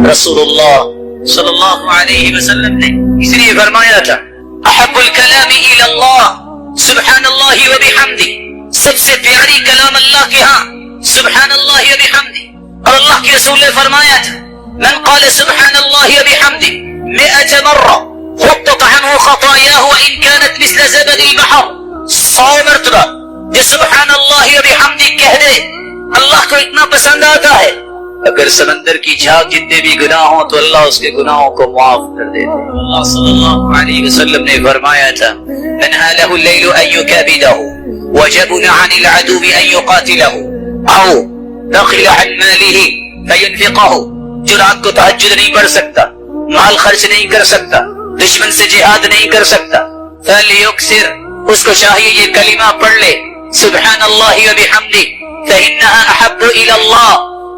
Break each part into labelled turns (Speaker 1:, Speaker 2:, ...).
Speaker 1: رسول اللہ صلی اللہ علیہ وسلم نے اس لیے فرمایا تھا احب الکلام الی اللہ سبحان اللہ و بحمدہ، سب سے پیاری کلام اللہ کے ہاں سبحان اللہ و بحمدہ. اور اللہ کے رسول نے فرمایا تھا من قال سبحان اللہ و بحمدہ 100 مرہ حطت عنہ خطاياه وان كانت مثل زبد البحر. 100 مرتبہ جو سبحان اللہ و بحمدہ کہہ دے اللہ کو اتنا پسند آتا ہے اگر سمندر کی جھاگ جتنے بھی گناہ ہوں تو اللہ اس کے گناہوں کو معاف کر دیتے. اللہ صلی اللہ علیہ وسلم نے فرمایا تھا انہا له اللیل ان یکابدہ وجبن عن العدو ان یقاتلہ او دخل عن ماله فینفقہ. جو رات کو تہجد نہیں پڑھ سکتا، مال خرچ نہیں کر سکتا، دشمن سے جہاد نہیں کر سکتا، فلیکثر، اس کو چاہیے یہ کلمہ پڑھ لے سبحان اللہ وبحمدہ فإنها احب الى اللہ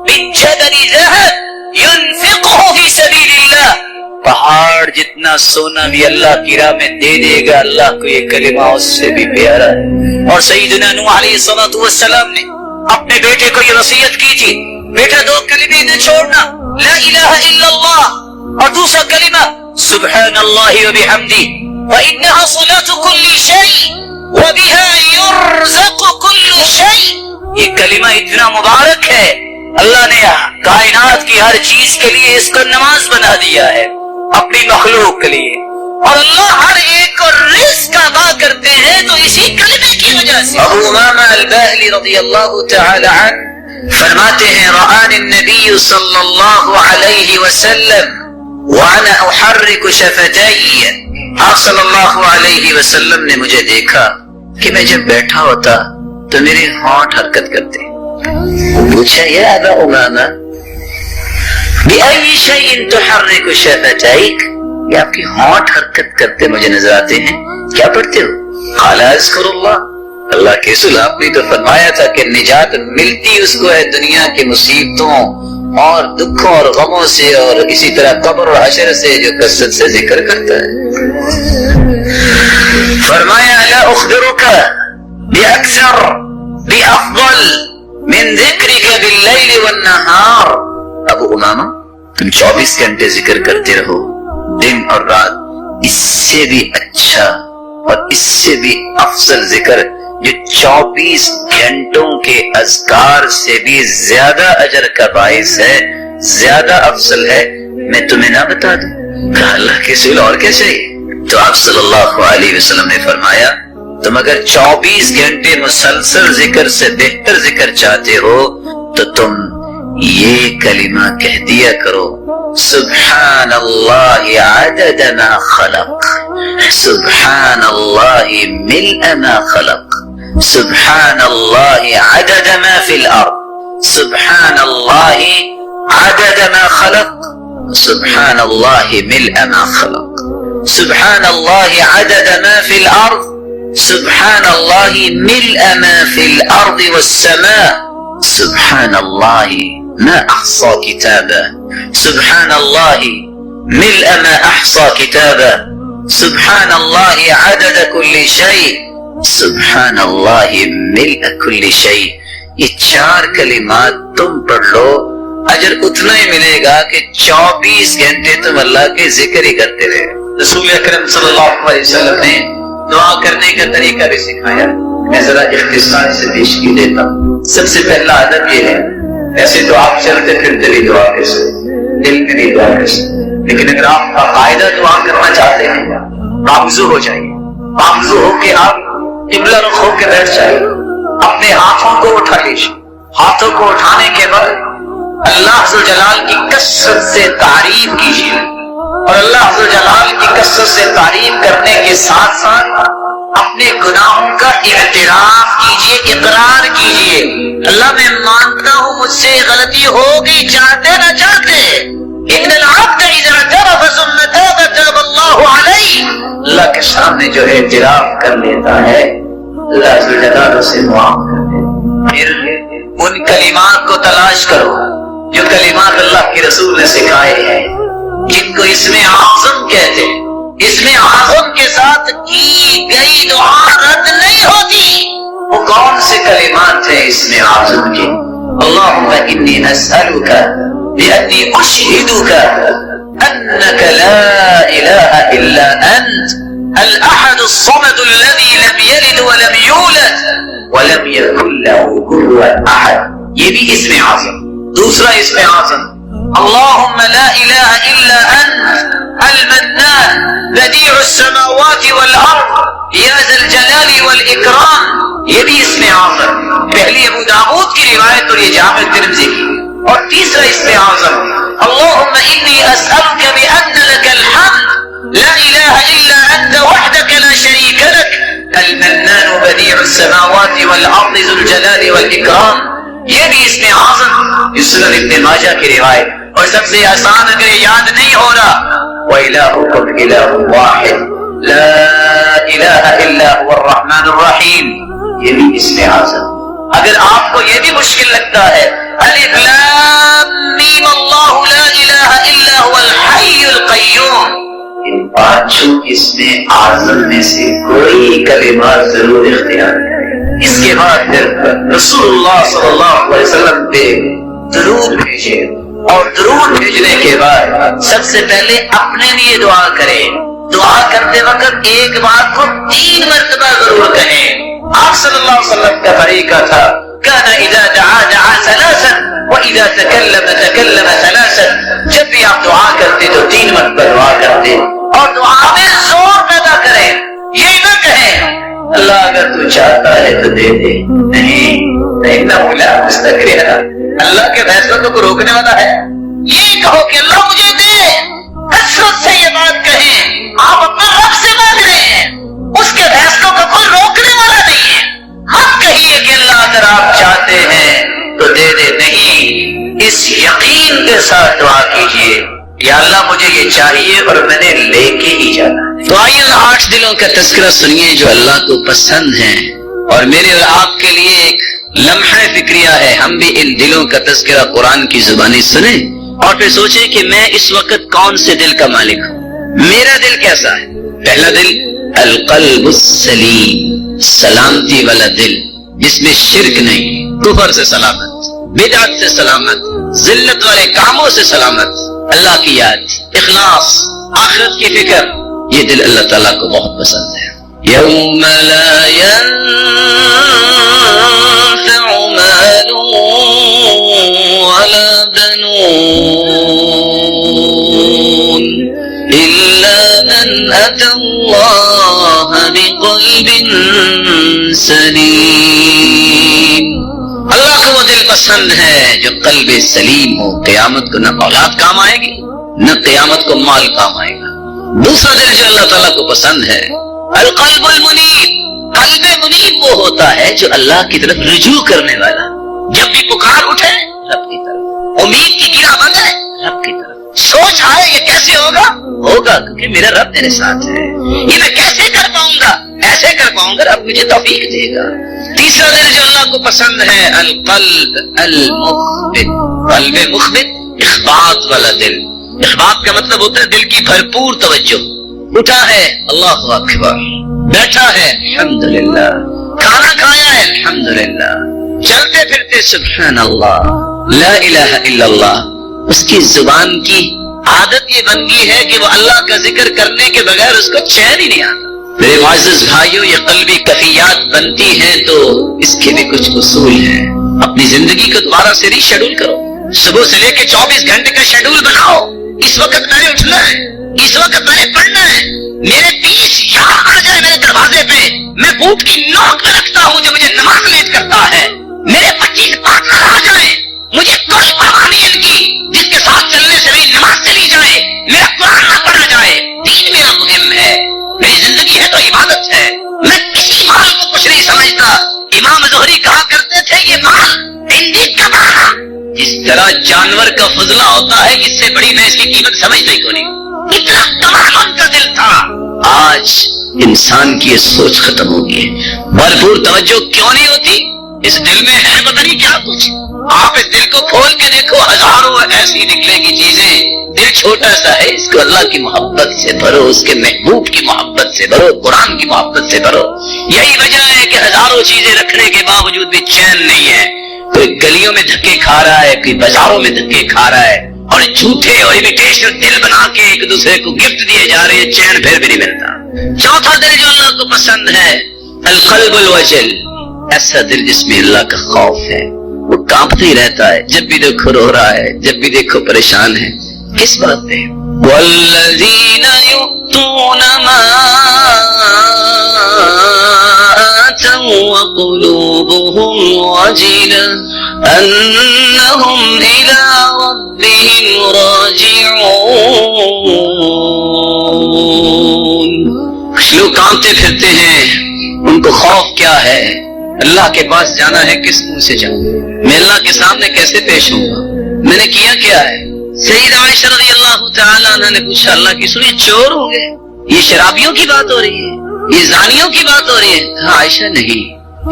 Speaker 1: من جبل ذهب ينفقه في سبيل الله. پہاڑ جتنا سونا بھی اللہ کی راہ میں دے دے گا اللہ کو یہ کلمہ اس سے بھی پیارا ہے. اور سیدنا نوح علیہ الصلوۃ والسلام نے اپنے بیٹے کو یہ وصیت کی تھی بیٹا 2 کلمے نہ چھوڑنا، لا الہ الا اللہ اور دوسرا کلمہ سبحان اللہ وبحمدہ وانها صلاة كل شيء وبها يرزق كل شيء. یہ کلمہ اتنا مبارک ہے اللہ نے کائنات کی ہر چیز کے لیے اس کو نماز بنا دیا ہے اپنی مخلوق کے لیے، اور اللہ ہر ایک کو رزق عطا کرتے ہیں تو اسی کلمے کی وجہ سے. ابو امامہ الباہلی رضی اللہ تعالی عنہ فرماتے ہیں رآنی النبی صلی اللہ علیہ وسلم وانا احرک شفتیہ. آپ صلی اللہ علیہ وسلم نے مجھے دیکھا کہ میں جب بیٹھا ہوتا تو میرے ہونٹ حرکت کرتے. پوچھا یا ابا امامہ بأي شيء تحرك شفتيك، یہ آپ کی ہونٹ حرکت کرتے مجھے نظر آتے ہیں، کیا پڑھتے ہو؟ قال اذكر اللہ. اللہ کے رسول آپ نے تو فرمایا تھا کہ نجات ملتی اس کو ہے دنیا کی مصیبتوں اور دکھوں اور غموں سے اور اسی طرح قبر اور حشر سے جو کثرت سے ذکر کرتا ہے. فرمایا الا اخبرك باکثر بافضل من ذکرک باللیل والنہار. ابو امامہ تم 24 گھنٹے ذکر کرتے رہو دن اور رات، اس سے بھی اچھا اور اس سے بھی افضل ذکر جو 24 گھنٹوں کے اذکار سے بھی زیادہ اجر کا باعث ہے، زیادہ افضل ہے، میں تمہیں نہ بتا دوں؟ کہا اللہ کے رسول اور کیا چاہیے؟ تو آپ صلی اللہ علیہ وسلم نے فرمایا تم اگر 24 گھنٹے مسلسل ذکر سے بہتر ذکر چاہتے ہو تو تم یہ کلمہ کہہ دیا کرو سبحان اللہ عدد ما خلق، سبحان اللہ ملء ما خلق، سبحان اللہ عدد ما فی الارض، سبحان اللہ عدد ما خلق، سبحان اللہ ملء ما خلق، سبحان اللہ عدد ما فی الارض، سبحان اللہ ملء ما فی الارض والسماء، سبحان اللہ ما احصى كتابا، سبحان اللہ ملء ما احصى كتابا، سبحان اللہ عدد كل شيء، سبحان اللہ ملء كل شيء. یہ 4 کلمات تم پڑھ لو اجر اتنا ہی ملے گا کہ 24 گھنٹے تم اللہ کے ذکر ہی کرتے رہے. رسول اکرم صلی اللہ علیہ وسلم نے دعا کرنے کا طریقہ بھی سکھایا، میں ذرا اختصار سے پیش کی دیتا ہوں. سب سے پہلا ادب یہ ہے، ایسے تو آپ چلتے پھرتے بھی دعا کر سکتے، دل میں بھی دعا کر سکتے، لیکن اگر آپ باقاعدہ دعا کرنا چاہتے ہیں آپ وضو ہو جائیے، آپ وضو ہو کے آپ قبلہ رخ ہو کے بیٹھ جائیے، اپنے ہاتھوں کو اٹھا لیجیے. ہاتھوں کو اٹھانے کے بعد اللہ عز و جلال کی کثرت سے تعریف کیجیے، اور اللہ عز و جلال کی کثرت سے تعریف کرنے کے ساتھ ساتھ اپنے گناہوں کا اعتراف کیجیے، اقرار کیجیے. اللہ میں مانتا ہوں مجھ سے غلطی ہو گئی، چاہتے نہ چاہتے. ان العبد اذا اعترف ثم تاب تاب اللہ علیہ. اللہ کے سامنے جو اعتراف کر لیتا ہے اللہ عز و جلال اسے معاف کر دیتا. پھر ان کلمات کو تلاش کرو جو کلمات اللہ کے رسول نے سکھائے ہیں، جن کو اسم اعظم کہتے ہیں. اسم اعظم کے ساتھ کی گئی دعا رد نہیں ہوتی. وہ کون سے کلمات ہیں اسم اعظم کے؟ اللہم انی اسألک بأني أشهدك أنك لا إله إلا أنت الأحد الصمد الذي لم يلد ولم يولد ولم يكن له كفوا أحد. یہ بھی اسم اعظم. دوسرا اسم اعظم اللهم لا إله إلا أنت المنان بديع السماوات والأرض يا ذا الجلال والإكرام. یہ بھی اسم اعظم. پہلی ابو داؤد کی روایت اور یہ جامع ترمذی کی. اور تیسرا اسم اعظم اللهم إني أسألك بأن لك الحمد لا إله إلا أنت وحدك لا شريك لك المنان بديع السماوات والأرض ذو الجلال والإكرام. یہ بھی اسم اعظم. سنن ابن ماجہ کی روایت. اور سب سے آسان اگر یاد نہیں ہو رہا وَإِلَٰهُكُمْ إِلَٰهٌ وَاحِدٌ لَا إِلَٰهَ إِلَّا هُوَ الرَّحْمَٰنُ الرَّحِيمُ. یہ بھی اسم اعظم. اگر آپ کو یہ بھی مشکل لگتا ہے الف لام میم اللہ لا الہ الا هو الحی القیوم، ان پانچوں اسم اعظم میں سے کوئی کلمہ ضرور اختیار کریں. اس کے بعد پھر رسول اللہ صلی اللہ علیہ وسلم پہ درود بھیجے اور درود بھیجنے کے بعد سب سے پہلے اپنے لیے دعا کریں. دعا کرتے وقت ایک بات کو 3 مرتبہ ضرور کہیں. آپ صلی اللہ علیہ وسلم کا طریقہ تھا كان اذا دعا دعا ثلاثا واذا تكلم تكلم ثلاثا. جب بھی آپ دعا کرتے تو 3 مرتبہ دعا کرتے اور دعا میں زور پیدا کریں. یہ نہ کہیں اللہ اگر تو چاہتا ہے تو دے دے، نہیں اللہ کے فیصلوں کو روکنے والا ہے. یہ کہو کہ اللہ مجھے دے. کثرت سے یہ بات کہیں. آپ اپنے رب سے مانگ رہے ہیں، اس کے فیصلوں کو کوئی روکنے والا نہیں ہے. مت کہیے کہ اللہ اگر آپ چاہتے ہیں تو دے دے. نہیں، اس یقین کے ساتھ دعا کیجیے یا اللہ مجھے یہ چاہیے اور میں نے لے کے ہی جانا. تو آئیے 8 دلوں کا تذکرہ سنیے جو اللہ کو پسند ہیں. اور میرے اور آپ کے لیے ایک لمحہ فکریہ ہے، ہم بھی ان دلوں کا تذکرہ قرآن کی زبانی سنیں اور پھر سوچیں کہ میں اس وقت کون سے دل کا مالک ہوں. میرا دل کیسا ہے؟ پہلا دل القلب السلیم، سلامتی والا دل جس میں شرک نہیں، کفر سے سلامت، بدعت سے سلامت، ذلت والے کاموں سے سلامت، اللہ کی یاد، اخلاص، آخرت کی فکر. یہ دل اللہ تعالیٰ کو بہت پسند ہے. یوم لا ينفع مال ولا بنون إلا من أتى الله بقلب سلیم. اللہ کو وہ دل پسند ہے جو قلب سلیم ہو. قیامت کو نہ اولاد کام آئے گی نہ قیامت کو مال کام آئے گا. دوسرا دل جو اللہ تعالیٰ کو پسند ہے القلب المنیب. قلب منیب وہ ہوتا ہے جو اللہ کی طرف رجوع کرنے والا، جب بھی پکار اٹھے رب کی طرف، امید کی گرہ بندھے رب کی طرف، سوچ آئے یہ کیسے ہوگا کیونکہ میرا رب میرے ساتھ ہے. یہ میں کیسے کر پاؤں گا؟ ایسے کر پاؤں گا رب مجھے توفیق دے گا. تیسرا دل جو اللہ کو پسند ہے القلب المخبت. قلب مخبت اخبات والا دل. اخبات کا مطلب ہوتا ہے دل کی بھرپور توجہ. اٹھا ہے اللہ اکبر، بیٹھا ہے الحمدللہ، کھانا کھایا ہے الحمدللہ، چلتے پھرتے سبحان اللہ لا الہ الا اللہ. اس کی زبان کی عادت یہ بن گئی ہے کہ وہ اللہ کا ذکر کرنے کے بغیر اس کو چین ہی نہیں آتا. میرے معزز بھائیوں، یہ قلبی کیفیات بنتی ہیں تو اس کے بھی کچھ اصول ہیں. اپنی زندگی کو دوبارہ سے ری شیڈول کرو. صبح سے لے کے 24 گھنٹے کا شیڈول بناؤ. اس وقت میں نے اٹھنا ہے، اس وقت میں نے پڑھنا ہے. میرے 20 یہاں آ جائے میرے دروازے پہ، میں بوٹ کی نوک میں رکھتا ہوں جو مجھے نماز لیٹ کرتا ہے. میرے 25 پارٹنر آ جائیں، مجھے کوئی پرواہ نہیں ان کی، جس کے ساتھ چلنے سے میری نماز چلی جائے، میرا قرآن نہ پڑھا جائے. دین میرا مہم ہے، میری زندگی ہے تو عبادت ہے. میں کسی مال کو کچھ نہیں سمجھتا. امام زہری کہا کرتے تھے یہ مال زندگی کا مال جس طرح جانور کا فضلہ ہوتا ہے، اس سے بڑی میں اس کی قیمت سمجھتا ہی کو نہیں. اتنا کمال ان کا دل تھا. آج انسان کی یہ سوچ ختم ہو گئی ہے. بھرپور توجہ کیوں نہیں ہوتی؟ اس دل میں ہے پتہ نہیں کیا کچھ. آپ اس دل کو کھول کے دیکھو، ہزاروں ایسی نکلے گی چیزیں. دل چھوٹا سا ہے، اس کو اللہ کی محبت سے بھرو، اس کے محبوب کی محبت سے بھرو، قرآن کی محبت سے بھرو. یہی وجہ ہے کہ ہزاروں چیزیں رکھنے کے باوجود بھی چین نہیں ہے. تو کوئی گلیوں میں دھکے کھا رہا ہے، کوئی بازاروں میں دھکے کھا رہا ہے، اور جھوٹے اور امیٹیشن دل بنا کے ایک دوسرے کو گفٹ دیے جا رہے ہیں، چین پھر بھی نہیں ملتا۔ چوتھا دل جو اللہ کو پسند ہے القلب الوجل، ایسا دل جس میں اللہ کا خوف ہے، وہ کانپتا ہی رہتا ہے، جب بھی دیکھو رو رہا ہے، جب بھی دیکھو پریشان ہے۔ کس بات پہ؟ والذین یؤتون ما آتوا وقلوبهم وجلة انہم الی ربهم راجعون۔ کچھ لوگ کانپتے پھرتے ہیں، ان کو خوف کیا ہے؟ اللہ کے پاس جانا ہے، کس منہ سے جاؤں؟ میں اللہ کے سامنے کیسے پیش ہوں گا؟ میں نے کیا کیا ہے؟ سیدہ عائشہ رضی اللہ تعالیٰ عنہ نے پوچھا، اللہ کی سنی چور ہوں گے؟ یہ شرابیوں کی بات ہو رہی ہے؟ یہ زانیوں کی بات ہو رہی ہے؟ کہا عائشہ نہیں،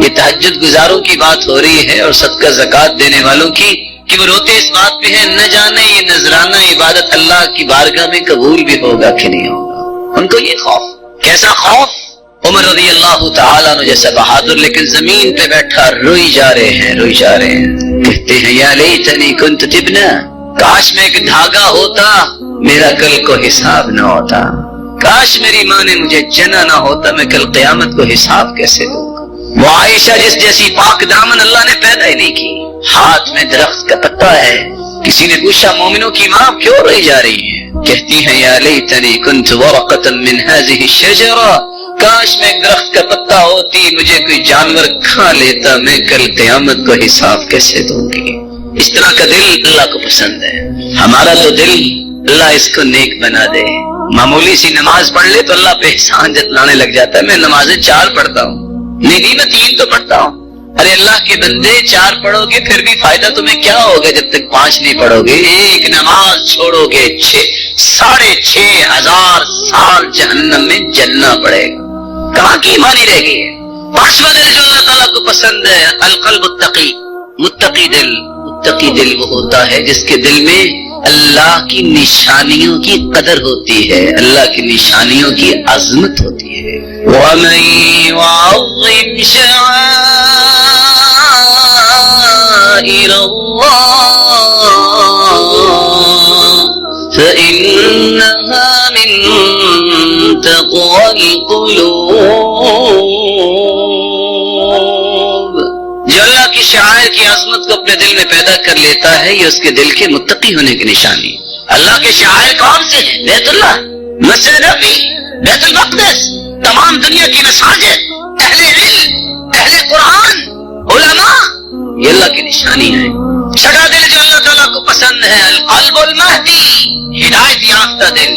Speaker 1: یہ تہجد گزاروں کی بات ہو رہی ہے، اور صدقہ زکات دینے والوں کی، کہ وہ روتے اس بات پہ ہیں نہ جانے یہ نذرانہ عبادت اللہ کی بارگاہ میں قبول بھی ہوگا کہ نہیں ہوگا۔ ان کو یہ خوف۔ کیسا خوف؟ عمر رضی اللہ تعالیٰ عنہ جیسا بہادر، لیکن زمین پہ بیٹھا روئی جا رہے ہیں، روئی جا رہے ہیں، کہتے ہیں یا لیتنی کنت تبنا، کاش میں ایک دھاگا ہوتا، میرا کل کو حساب نہ ہوتا، کاش میری ماں نے مجھے جنا نہ ہوتا، میں کل قیامت کو حساب کیسے دوں گا۔ وہ عائشہ جس جیسی پاک دامن اللہ نے پیدا ہی نہیں کی، ہاتھ میں درخت کا پتا ہے۔ کسی نے پوچھا مومنوں کی ماں کیوں روئی جا رہی ہے؟ کہتی ہیں یا لیتنی کنت ورقۃ من هذه الشجرہ، کاش میں ایک درخت کا پتا ہوتی، مجھے کوئی جانور کھا لیتا، میں کل قیامت کو حساب کیسے دوں گی۔ اس طرح کا دل اللہ کو پسند ہے۔ ہمارا تو دل اللہ اس کو نیک بنا دے، معمولی سی نماز پڑھ لے تو اللہ پہ احسان جتلانے لگ جاتا ہے، میں نمازیں 4 پڑھتا ہوں، نہیں میں 3 تو پڑھتا ہوں۔ ارے اللہ کے بندے 4 پڑھو گے پھر بھی فائدہ تمہیں کیا ہوگا جب تک 5 نہیں پڑھو گے؟ ایک نماز چھوڑو گے 6,500 سال جہنم میں جلنا پڑے گا، کہاں کی ایمانی رہ گئی ہے۔ 5واں دل جو اللہ تعالیٰ کو پسند ہے القلب التقی، متقی دل۔ متقی دل وہ ہوتا ہے جس کے دل میں اللہ کی نشانیوں کی قدر ہوتی ہے، اللہ کی نشانیوں کی عظمت ہوتی ہے۔ وَمَن يُعَظِّمْ شَعَائِرَ اللَّهِ فَإِنَّهَا مِن تَقْوَى الْقُلُوبِ، جو اللہ کی شعائر کی عظمت کو اپنے دل میں پیدا کر لیتا ہے، یہ اس کے دل کے متقی ہونے کی نشانی۔ اللہ کے شعائر کون سے ہیں؟ بیت اللہ، مسجد نبوی، بیت المقدس، تمام دنیا کی مساجد، اہل علم، اہل قرآن، علماء، یہ اللہ کی نشانی ہے۔ چھٹا دل جو اللہ تعالیٰ کو پسند ہے القلب المہدی، ہدایت یافتہ دل۔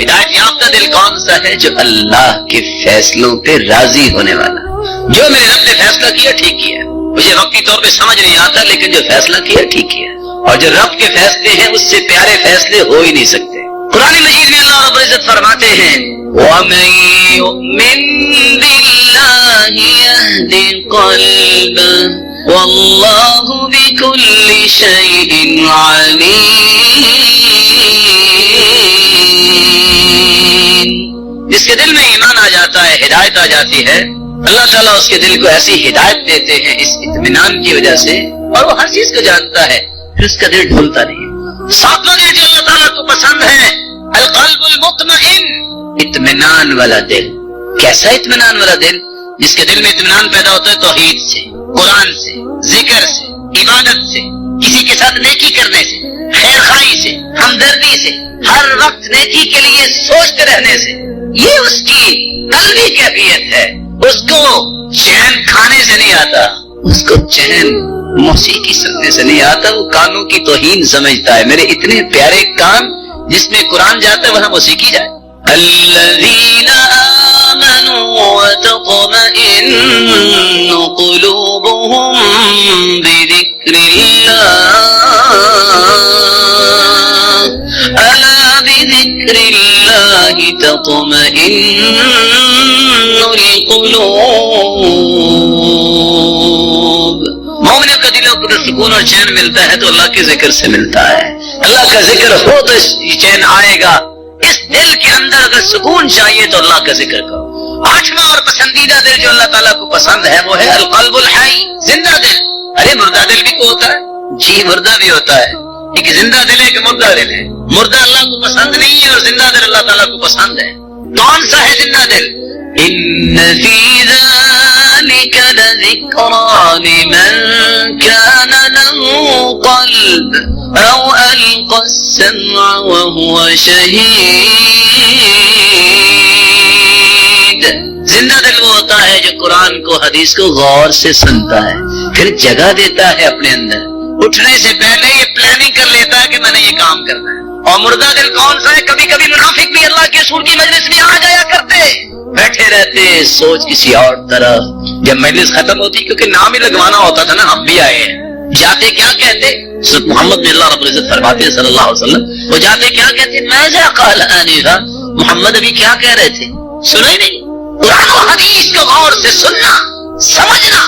Speaker 1: ہدایت یافتہ دل کون سا ہے؟ جو اللہ کے فیصلوں پہ راضی ہونے والا، جو میرے رب نے فیصلہ کیا ٹھیک کیا، مجھے وقتی طور پہ سمجھ نہیں آتا لیکن جو فیصلہ کیا ٹھیک کیا، اور جو رب کے فیصلے ہیں اس سے پیارے فیصلے ہو ہی نہیں سکتے۔ قرآن مجید میں اللہ رب العزت فرماتے ہیں وَمَن يُؤْمِن بِاللَّهِ يَهْدِ قَلْبَهُ وَاللَّهُ بِكُلِّ شَيْءٍ عَلِيمٌ۔ جس کے دل میں ایمان آ جاتا ہے، ہدایت آ جاتی ہے، اللہ تعالیٰ اس کے دل کو ایسی ہدایت دیتے ہیں اس اطمینان کی وجہ سے، اور وہ ہر چیز کو جانتا ہے، پھر اس کا دل ڈھولتا نہیں۔ 7واں دل جو اللہ تعالیٰ کو پسند ہے القلب المطمئن، اطمینان والا دل۔ کیسا اطمینان والا دل؟ جس کے دل میں اطمینان پیدا ہوتا ہے توحید سے، قرآن سے، ذکر سے، عبادت سے، کسی کے ساتھ نیکی کرنے سے، خیر خواہی سے، ہمدردی سے، ہر وقت نیکی کے لیے سوچتے رہنے سے۔ یہ اس کی قلبی کیفیت ہے۔ اس کو چین کھانے سے نہیں آتا، اس کو چین موسیقی سننے سے نہیں آتا، وہ کانوں کی توہین سمجھتا ہے۔ میرے اتنے پیارے کان جس میں قرآن جاتا ہے وہاں موسیقی جائے۔ الذین آمنوا وتطمئن قلوبهم بذکر اللہ الا بذکر اللہ تطمئن القلوب۔ مومنوں کا دلوں کو سکون اور چین ملتا ہے تو اللہ کے ذکر سے ملتا ہے۔ اللہ کا ذکر ہو تو چین آئے گا۔ اس دل کے اندر اگر سکون چاہیے تو اللہ کا ذکر کرو۔ 8واں اور پسندیدہ دل جو اللہ تعالیٰ کو پسند ہے وہ ہے القلب الحی، زندہ دل۔ ارے مردہ دل بھی کو ہوتا ہے؟ جی مردہ بھی ہوتا ہے، ایک زندہ دل ہے کہ مردہ دل ہے؟ مردہ اللہ کو پسند نہیں ہے اور زندہ دل اللہ تعالیٰ کو پسند ہے۔ کون سا ہے زندہ دل؟ ان فی ذالک لذکری لمن کان له قلب او القى السمع وهو شہید۔ زندہ دل وہ ہوتا ہے جو قرآن کو حدیث کو غور سے سنتا ہے، پھر جگہ دیتا ہے اپنے اندر، اٹھنے سے پہلے یہ پلاننگ کر لیتا ہے کہ میں نے یہ کام کرنا ہے۔ اور مردہ دل کون سا ہے؟ کبھی کبھی منافق بھی اللہ کے رسول کی مجلس میں آ جایا کرتے، بیٹھے رہتے سوچ کسی اور طرف، جب مجلس ختم ہوتی کیونکہ نام ہی لگوانا ہوتا تھا نا، ہم بھی آئے ہیں، جاتے کیا کہتے؟ محمد میں اللہ رب العزت فرماتے ہیں صلی اللہ علیہ وسلم، وہ جاتے کیا کہتے؟ ماذا قال آنفا، محمد ابھی کیا کہہ رہے تھے؟ سنا ہی نہیں۔ قرآن و حدیث کو غور سے سننا، سمجھنا،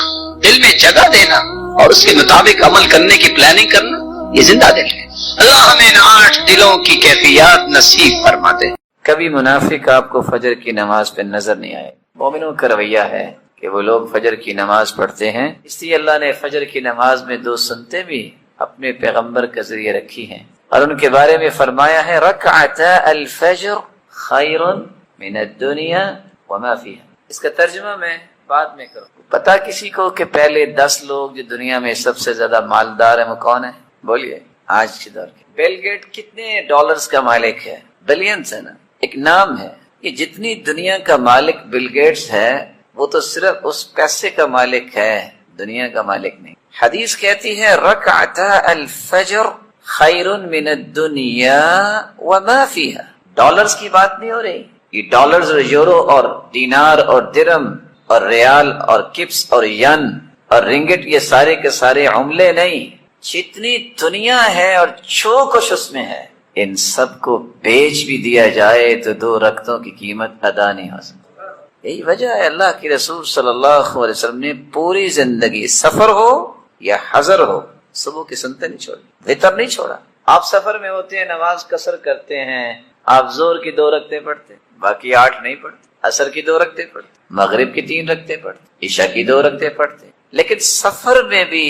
Speaker 1: دل میں جگہ دینا اور اس کے مطابق عمل کرنے کی پلاننگ کرنا، یہ زندہ دل ہے۔ اللہ ہمیں ان 8 دلوں کی کیفیات نصیب فرما دے۔ کبھی منافق آپ کو فجر کی نماز پہ نظر نہیں آئے۔ مومنوں کا رویہ ہے کہ وہ لوگ فجر کی نماز پڑھتے ہیں، اس لیے اللہ نے فجر کی نماز میں 2 سنتیں بھی اپنے پیغمبر کے ذریعے رکھی ہیں، اور ان کے بارے میں فرمایا ہے رکعتا الفجر خیر من الدنیا وما فیہا۔ اس کا ترجمہ میں بعد میں کروں۔ پتا کسی کو کہ پہلے 10 لوگ جو دنیا میں سب سے زیادہ مالدار ہیں وہ کون ہیں؟ بولیے آج کے دور کے۔ بل گیٹ کتنے ڈالرز کا مالک ہے؟ بلینز ہے نا، ایک نام ہے۔ یہ جتنی دنیا کا مالک بل گیٹس ہے وہ تو صرف اس پیسے کا مالک ہے، دنیا کا مالک نہیں۔ حدیث کہتی ہے رکعتا الفجر خیر من الدنیا وما فیہا۔ ڈالرز کی بات نہیں ہو رہی، یہ ڈالرز اور یورو اور دینار اور درم اور ریال اور کپس اور ین اور رنگٹ، یہ سارے کے سارے عملے نہیں، جتنی دنیا ہے اور جو کچھ اس میں ہے، ان سب کو بیچ بھی دیا جائے تو 2 رکعتوں کی قیمت ادا نہیں ہو سکتی۔ یہی وجہ ہے اللہ کے رسول صلی اللہ علیہ وسلم نے پوری زندگی سفر ہو یا حضر ہو صبح کی سنتیں نہیں چھوڑی، وتر نہیں چھوڑا۔ آپ سفر میں ہوتے ہیں، نماز قصر کرتے ہیں، آپ زور کی 2 رکعتیں پڑھتے، باقی 8 نہیں پڑھتے، عصر کی 2 رکعتیں پڑھتے، مغرب کی 3 رکعتیں پڑھتے، عشاء کی 2 رکعتیں پڑھتے، لیکن سفر میں بھی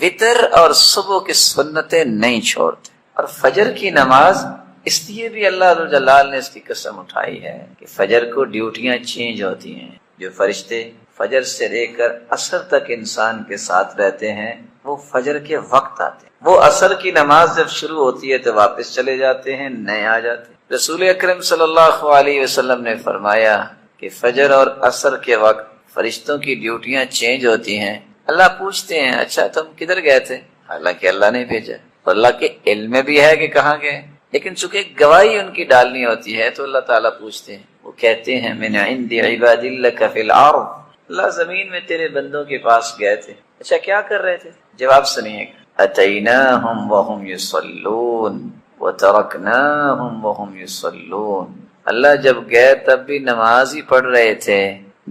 Speaker 1: وتر اور صبح کی سنتیں نہیں چھوڑتے۔ اور فجر کی نماز اس لیے بھی اللہ جلال نے اس کی قسم اٹھائی ہے کہ فجر کو ڈیوٹیاں چینج ہوتی ہیں، جو فرشتے فجر سے لے کر عصر تک انسان کے ساتھ رہتے ہیں وہ فجر کے وقت آتے ہیں، وہ عصر کی نماز جب شروع ہوتی ہے تو واپس چلے جاتے ہیں، نئے آ جاتے ہیں۔ رسول اکرم صلی اللہ علیہ وسلم نے فرمایا کہ فجر اور عصر کے وقت فرشتوں کی ڈیوٹیاں چینج ہوتی ہیں۔ اللہ پوچھتے ہیں اچھا تم کدھر گئے تھے؟ حالانکہ اللہ نے بھیجا، اور اللہ کے علم میں بھی ہے کہ کہاں گئے، لیکن چونکہ گواہی ان کی ڈالنی ہوتی ہے تو اللہ تعالیٰ پوچھتے ہیں، وہ کہتے ہیں من عند عباد لک فی الارض، اللہ زمین میں تیرے بندوں کے پاس گئے تھے، اچھا کیا کر رہے تھے؟ جواب سنیے گا، اتیناہم وہم یصلون وترکناہم وہم یصلون، اللہ جب گئے تب بھی نماز ہی پڑھ رہے تھے،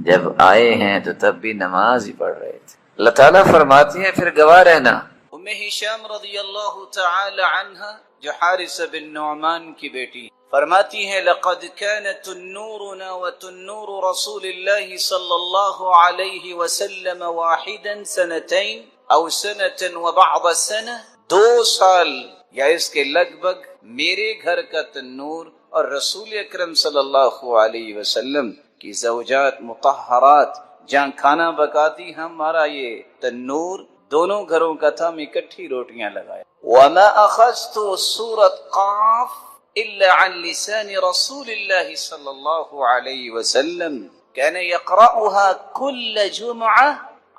Speaker 1: جب آئے ہیں تو تب بھی نماز ہی پڑھ رہے تھے۔ اللہ تعالیٰ فرماتی ہے پھر گواہ رہنا۔
Speaker 2: ام ہشام رضی اللہ تعالی عنہا جو حارث بن نعمان کی بیٹی فرماتی ہے لقد كانت تنورنا وتنور رسول اللہ صلی اللہ علیہ وسلم واحدا سنتين او سنة وبعض سنة، 2 سال یا اس کے لگ بھگ میرے گھر کا تنور اور رسول اکرم صلی اللہ علیہ وسلم کی زوجات مطہرات جہاں کھانا پکاتی ہمارا یہ تنور دونوں گھروں کا تھا، ہم اکٹھی روٹیاں لگائے۔ وما اخذت سورة قاف الا عن لسان رسول اللہ صلی اللہ علیہ وسلم كان يقرأها كل جمعة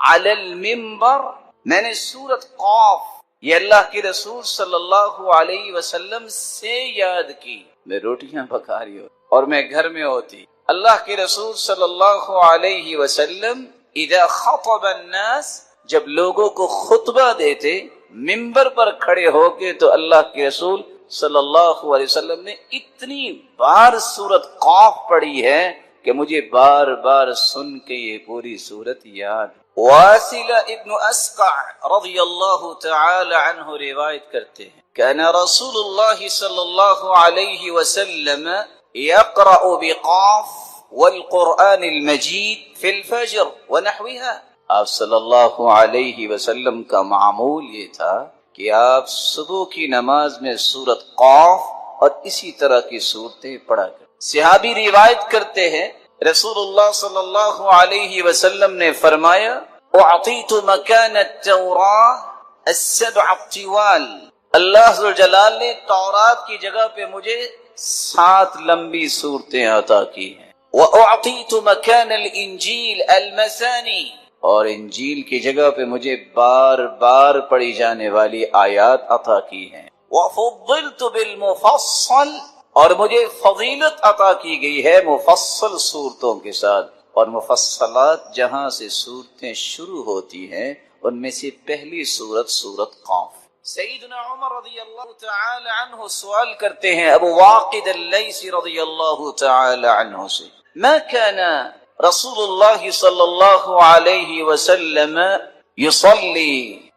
Speaker 2: على المنبر، میں نے سورة قاف یہ اللہ کے رسول صلی اللہ علیہ وسلم سے یاد کی، میں روٹیاں پکا رہی ہوں اور میں گھر میں ہوتی، اللہ کے رسول صلی اللہ علیہ وسلم اذا خطب الناس جب لوگوں کو خطبہ دیتے منبر پر کھڑے ہو کے تو اللہ کے رسول صلی اللہ علیہ وسلم نے اتنی بار سورت قاف پڑھی ہے کہ مجھے بار بار سن کے یہ پوری سورت یاد۔ واصل ابن اسقع رضی اللہ تعالی عنہ روایت کرتے ہیں کان رسول اللہ صلی اللہ علیہ وسلم يقرأ بقاف والقرآن المجید فی الفجر ونحوها، آپ صلی اللہ علیہ وسلم کا معمول یہ تھا کہ آپ صبح کی نماز میں سورۃ قاف اور اسی طرح کی صورتیں پڑھا کرتے. صحابی روایت کرتے ہیں رسول اللہ صلی اللہ علیہ وسلم نے فرمایا اعطیت مکان التوراۃ السبع الطوال. اللہ ذوالجلال نے تورات کی جگہ پہ مجھے 7 لمبی صورتیں عطا کی ہیں. وَأُعْطِيتُ مَكَانَ الْإِنْجِيلِ الْمَثَانِي، اور انجیل کی جگہ پہ مجھے بار بار پڑھی جانے والی آیات عطا کی ہیں. وَفُضِّلْتُ بِالْمُفَصَّلِ، اور مجھے فضیلت عطا کی گئی ہے مفصل صورتوں کے ساتھ. اور مفصلات جہاں سے صورتیں شروع ہوتی ہیں ان میں سے پہلی صورت سورۃ قاف. سیدنا عمر رضی اللہ تعالی عنہ سوال کرتے ہیں ابو واقد اللیثی رضی اللہ تعالی عنہ سے، ما كان رسول اللہ صلی اللہ علیہ وسلم یصلی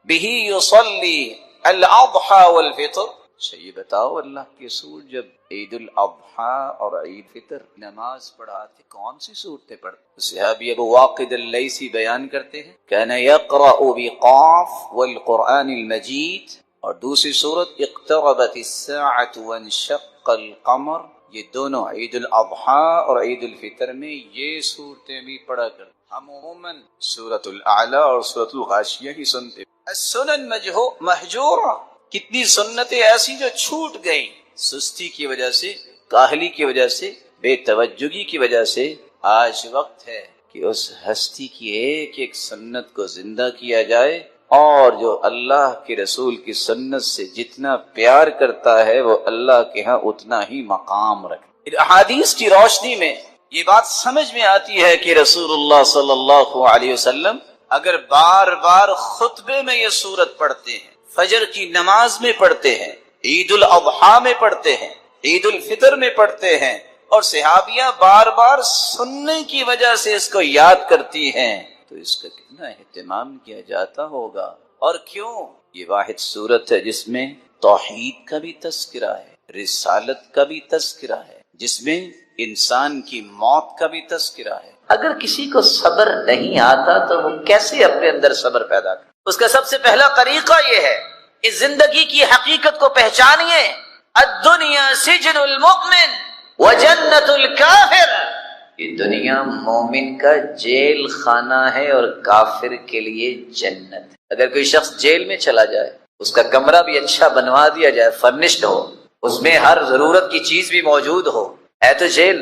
Speaker 2: به یصلی الاضحى والفطر. اچھا یہ بتاؤ اللہ کے رسول جب عید الاضحیٰ اور عید فطر نماز پڑھاتے کون سی صورتیں پڑھتے؟ صحابی ابو واقد اللیثی بیان کرتے ہیں كان يقرأ بقاف والقرآن المجید، اور دوسری صورت اقتربت الساعة وانشق القمر. یہ دونوں عید الاضحیٰ اور عید الفطر میں یہ صورتیں بھی پڑھا کر. ہم عموماً سورۃ الاعلی اور سورۃ الغاشیہ ہی سنتے. السنن مہجورہ، کتنی سنتیں ایسی جو چھوٹ گئیں سستی کی وجہ سے، کاہلی کی وجہ سے، بے توجہی کی وجہ سے. آج وقت ہے کہ اس ہستی کی ایک ایک سنت کو زندہ کیا جائے، اور جو اللہ کے رسول کی سنت سے جتنا پیار کرتا ہے وہ اللہ کے ہاں اتنا ہی مقام رکھے. احادیث کی روشنی میں یہ بات سمجھ میں آتی ہے کہ رسول اللہ صلی اللہ علیہ وسلم اگر بار بار خطبے میں یہ سورت پڑھتے ہیں، فجر کی نماز میں پڑھتے ہیں، عید الاضحیٰ میں پڑھتے ہیں، عید الفطر میں پڑھتے ہیں، اور صحابیہ بار بار سننے کی وجہ سے اس کو یاد کرتی ہیں، تو اس کا کتنا اہتمام کیا جاتا ہوگا. اور کیوں؟ یہ واحد صورت ہے جس میں توحید کا بھی تذکرہ ہے، رسالت کا بھی تذکرہ ہے، جس میں انسان کی موت کا بھی تذکرہ ہے. اگر کسی کو صبر نہیں آتا تو وہ کیسے اپنے اندر صبر پیدا کرے؟ اس کا سب سے پہلا طریقہ یہ ہے اس زندگی کی حقیقت کو پہچانیے. الدنیا سجن المؤمن وجنت الکافر، یہ دنیا مومن کا جیل خانہ ہے اور کافر کے لیے جنت. اگر کوئی شخص جیل میں چلا جائے، اس کا کمرہ بھی اچھا بنوا دیا جائے، فرنشڈ ہو، اس میں ہر ضرورت کی چیز بھی موجود ہو، ہے تو جیل،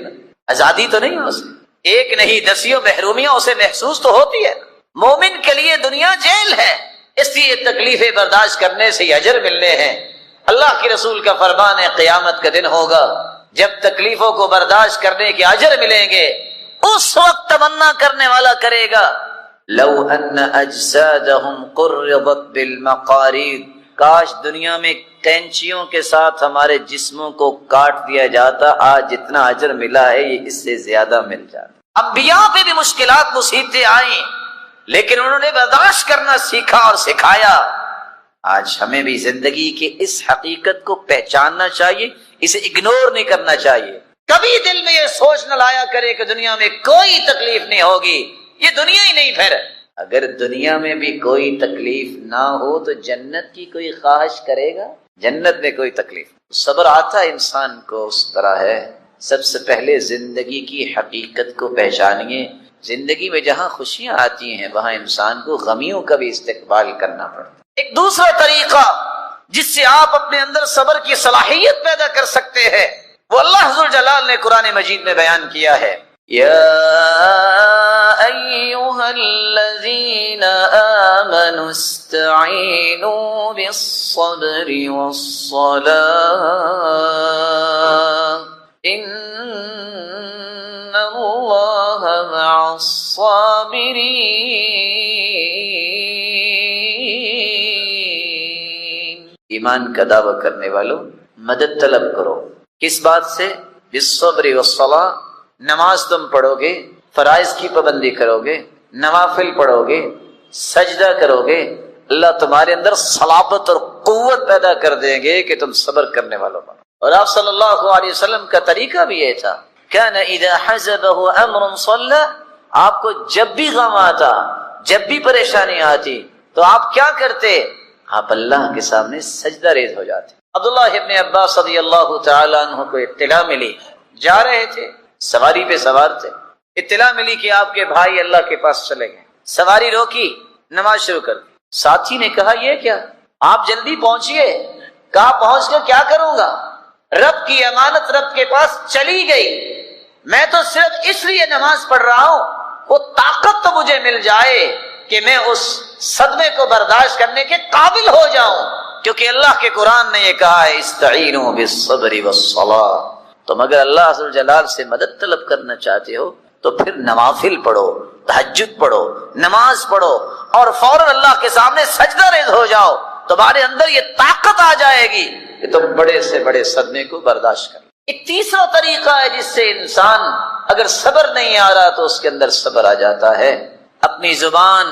Speaker 2: آزادی تو نہیں ہے اسے. ایک نہیں دسیوں محرومیاں اسے محسوس تو ہوتی ہے. مومن کے لیے دنیا جیل ہے، اس لیے تکلیفیں برداشت کرنے سے اجر ملنے ہیں. اللہ کے رسول کا فرمان ہے قیامت کا دن ہوگا جب تکلیفوں کو برداشت کرنے کے اجر ملیں گے، اس وقت تمنا کرنے والا کرے گا لو ان اجسادهم قرضت بالمقارید، کاش دنیا میں کینچیوں کے ساتھ ہمارے جسموں کو کاٹ دیا جاتا، آج جتنا اجر ملا ہے یہ اس سے زیادہ مل جاتا. انبیاء پہ بھی مشکلات مصیبتیں آئیں لیکن انہوں نے برداشت کرنا سیکھا اور سکھایا. آج ہمیں بھی زندگی کی اس حقیقت کو پہچاننا چاہیے، اسے اگنور نہیں کرنا چاہیے. کبھی دل میں یہ سوچ نہ لایا کرے کہ دنیا میں کوئی تکلیف نہیں ہوگی، یہ دنیا ہی نہیں. پھر اگر دنیا میں بھی کوئی تکلیف نہ ہو تو جنت کی کوئی خواہش کرے گا؟ جنت میں کوئی تکلیف. صبر آتا ہے انسان کو اس طرح ہے. سب سے پہلے زندگی کی حقیقت کو پہچانیے. زندگی میں جہاں خوشیاں آتی ہیں وہاں انسان کو غمیوں کا بھی استقبال کرنا پڑتا ہے. ایک دوسرا طریقہ جس سے آپ اپنے اندر صبر کی صلاحیت پیدا کر سکتے ہیں وہ اللہ ذوالجلال نے قرآن مجید میں بیان کیا ہے. یا ایھا الذین آمنوا استعینوا بالصبر والصلاة ان اللہ مع الصابرین. ایمان کا دعویٰ کرنے والوں مدد طلب کرو. کس بات سے؟ بالصبر والصلاة، نماز تم پڑھو گے، فرائض کی پابندی کرو گے، نوافل پڑھو گے، سجدہ کرو گے، اللہ تمہارے اندر صلابت اور قوت پیدا کر دیں گے کہ تم صبر کرنے والوں بنو. اور آپ صلی اللہ علیہ وسلم کا طریقہ بھی یہ تھا، كان اذا حزبه امر صلى، آپ کو جب بھی غم آتا جب بھی پریشانی آتی تو آپ کیا کرتے؟ آپ اللہ کے سامنے سجدہ ریز ہو جاتے۔ عبداللہ ابن عباس رضی اللہ تعالی عنہ کو اطلاع ملی، جا رہے تھے، سواری پہ سوار تھے، اطلاع ملی کہ آپ کے بھائی اللہ کے پاس چلے گئے۔ سواری روکی، نماز شروع کر دی۔ ساتھی نے کہا یہ کیا؟ آپ جلدی پہنچیے۔ کہا پہنچ کر کیا کروں گا؟ رب کی امانت رب کے پاس چلی گئی، میں تو صرف اس لیے نماز پڑھ رہا ہوں وہ طاقت تو مجھے مل جائے کہ میں اس صدمے کو برداشت کرنے کے قابل ہو جاؤں، کیونکہ اللہ کے قرآن نے یہ کہا ہے استعینوا بالصبر والصلاۃ۔ تم اگر اللہ عز و جلال سے مدد طلب کرنا چاہتے ہو تو پھر نوافل پڑھو، تہجد پڑھو، نماز پڑھو اور فوراً اللہ کے سامنے سجدہ ریز ہو جاؤ، تمہارے اندر یہ طاقت آ جائے گی کہ تم بڑے سے بڑے صدمے کو برداشت کرو۔ ایک تیسرا طریقہ ہے جس سے انسان اگر صبر نہیں آ رہا تو اس کے اندر صبر آ جاتا ہے، اپنی زبان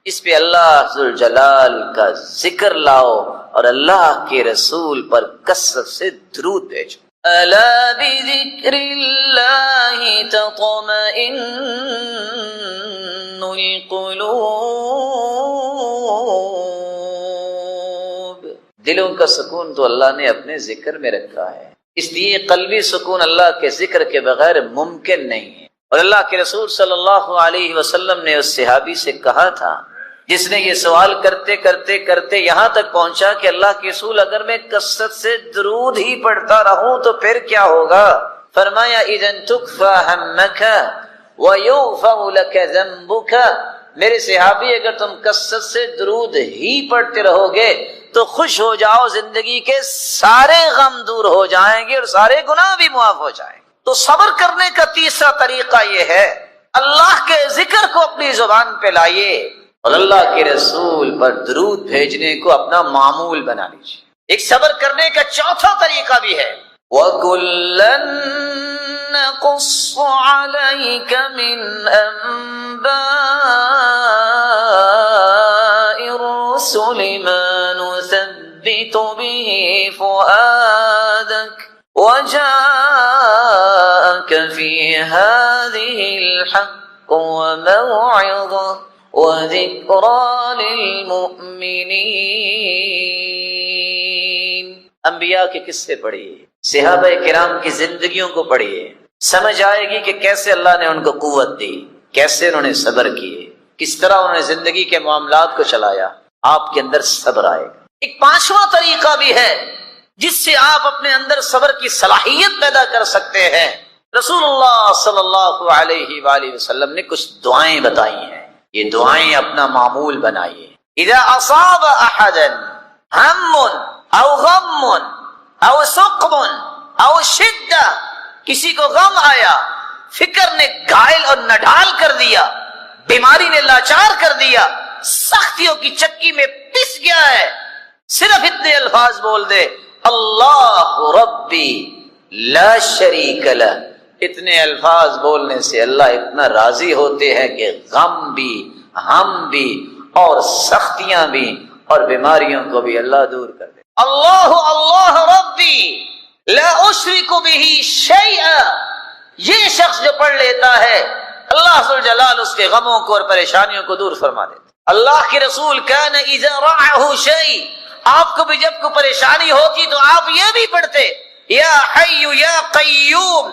Speaker 2: اس پہ اللہ عز و جلال کا ذکر لاؤ اور اللہ کے رسول پر کثرت سے درود بھیجو۔ الا بذکر اللہ تطمئن القلوب، دلوں کا سکون تو اللہ نے اپنے ذکر میں رکھا ہے، اس لیے قلبی سکون اللہ کے ذکر کے بغیر ممکن نہیں ہے۔ اور اللہ کے رسول صلی اللہ علیہ وسلم نے اس صحابی سے کہا تھا جس نے یہ سوال کرتے کرتے کرتے یہاں تک پہنچا کہ اللہ کے رسول اگر میں کثرت سے درود ہی پڑھتا رہوں تو پھر کیا ہوگا؟ فرمایا اذن تکفى همك ويغفر لك ذنبك، میرے صحابی اگر تم کثرت سے درود ہی پڑھتے رہو گے تو خوش ہو جاؤ، زندگی کے سارے غم دور ہو جائیں گے اور سارے گناہ بھی معاف ہو جائیں گے۔ تو صبر کرنے کا تیسرا طریقہ یہ ہے اللہ کے ذکر کو اپنی زبان پہ لائیے اور اللہ کے رسول پر درود بھیجنے کو اپنا معمول بنا لیجیے۔ ایک صبر کرنے کا چوتھا طریقہ بھی ہے، وَكُلًّا نَقُصُّ عَلَيْكَ مِنْ أَنْبَاءِ الرُّسُلِ مَا نُثَبِّتُ بِهِ فُؤَادَكَ وَجَاءَكَ فِي هَذِهِ الْحَقُّ وَمَوْعِظَةٌ وَذِكْرَى لِلْمُؤْمِنِينَ۔ انبیاء کے قصے پڑھیے، صحابہ کرام کی زندگیوں کو پڑھیے، سمجھ آئے گی کہ کیسے اللہ نے ان کو قوت دی، کیسے انہوں نے صبر کیے، کس طرح انہوں نے زندگی کے معاملات کو چلایا، آپ کے اندر صبر آئے گا۔ ایک پانچواں طریقہ بھی ہے جس سے آپ اپنے اندر صبر کی صلاحیت پیدا کر سکتے ہیں۔ رسول اللہ صلی اللہ علیہ وآلہ وسلم نے کچھ دعائیں بتائی ہیں، یہ دعائیں اپنا معمول بنائیے۔ اذا اصاب احدا ہم او غم او سقم او شدہ، کسی کو غم آیا، فکر نے گھائل اور نڈھال کر دیا، بیماری نے لاچار کر دیا، سختیوں کی چکی میں پس گیا ہے، صرف اتنے الفاظ بول دے اللہ ربی لا شریک لہ، اتنے الفاظ بولنے سے اللہ اتنا راضی ہوتے ہیں کہ غم بھی، ہم بھی اور سختیاں بھی اور بیماریوں کو بھی اللہ دور کر دے۔ اللہ اللہ ربی لا اشرک بہ شیئا، یہ شخص جو پڑھ لیتا ہے اللہ ذو الجلال اس کے غموں کو اور پریشانیوں کو دور فرما دیتا۔ اللہ کے رسول کان اذا رعہ شیء، آپ کو بھی جب کوئی پریشانی ہوتی تو آپ یہ بھی پڑھتے یا حی یا قیوم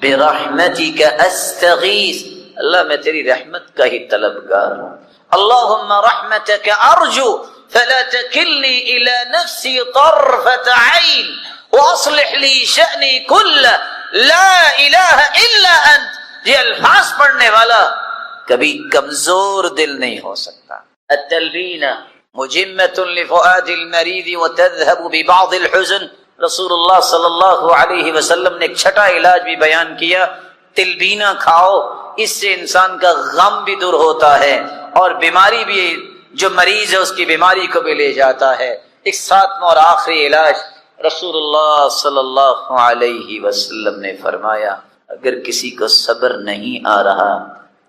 Speaker 2: برحمتک استغیث، اللہ میں تیری رحمت کا ہی طلبگار ہوں، اللہم رحمتک ارجو فلا تکلنی الی نفسی طرفت عین واصلح لی شأنی کل لا الہ الا انت۔ یہ الفاظ پڑھنے والا کبھی کمزور دل نہیں ہو سکتا۔ التلبینہ مجمۃ لفؤاد المریض وتذهب ببعض الحزن، رسول اللہ صلی اللہ علیہ وسلم نے ایک چھٹا علاج بھی بیان کیا، تلبینہ کھاؤ، اس سے انسان کا غم بھی دور ہوتا ہے اور بیماری بھی جو مریض ہے اس کی بیماری کو بھی لے جاتا ہے۔ ایک ساتواں اور آخری علاج رسول اللہ صلی اللہ علیہ وسلم نے فرمایا اگر کسی کو صبر نہیں آ رہا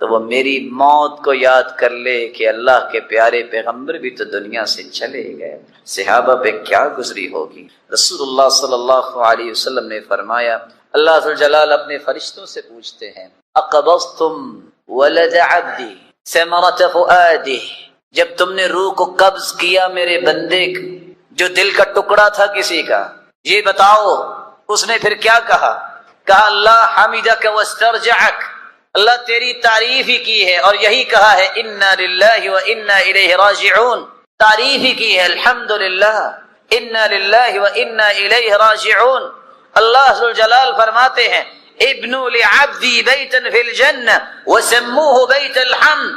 Speaker 2: تو وہ میری موت کو یاد کر لے کہ اللہ کے پیارے پیغمبر بھی تو دنیا سے چلے گئے، صحابہ پہ کیا گزری ہوگی۔ رسول اللہ صلی اللہ علیہ وسلم نے فرمایا اللہ ذو الجلال اپنے فرشتوں سے پوچھتے ہیں اقبضتم ولد عبدی، ثمرۃ فؤادہ، جب تم نے روح کو قبض کیا میرے بندے جو دل کا ٹکڑا تھا کسی کا، یہ بتاؤ اس نے پھر کیا کہا؟ کہا اللہ حمدک واسترجعک، اللہ تیری تعریف ہی کی ہے اور یہی کہا ہے انا للہ و انا الیہ راجعون، تعریف ہی کی ہے الحمدللہ انا للہ و انا الیہ راجعون۔ اللہ ذوالجلال فرماتے ہیں ابنوا لعبدی بیتا فی الجنہ وسموہ بیت الحمد،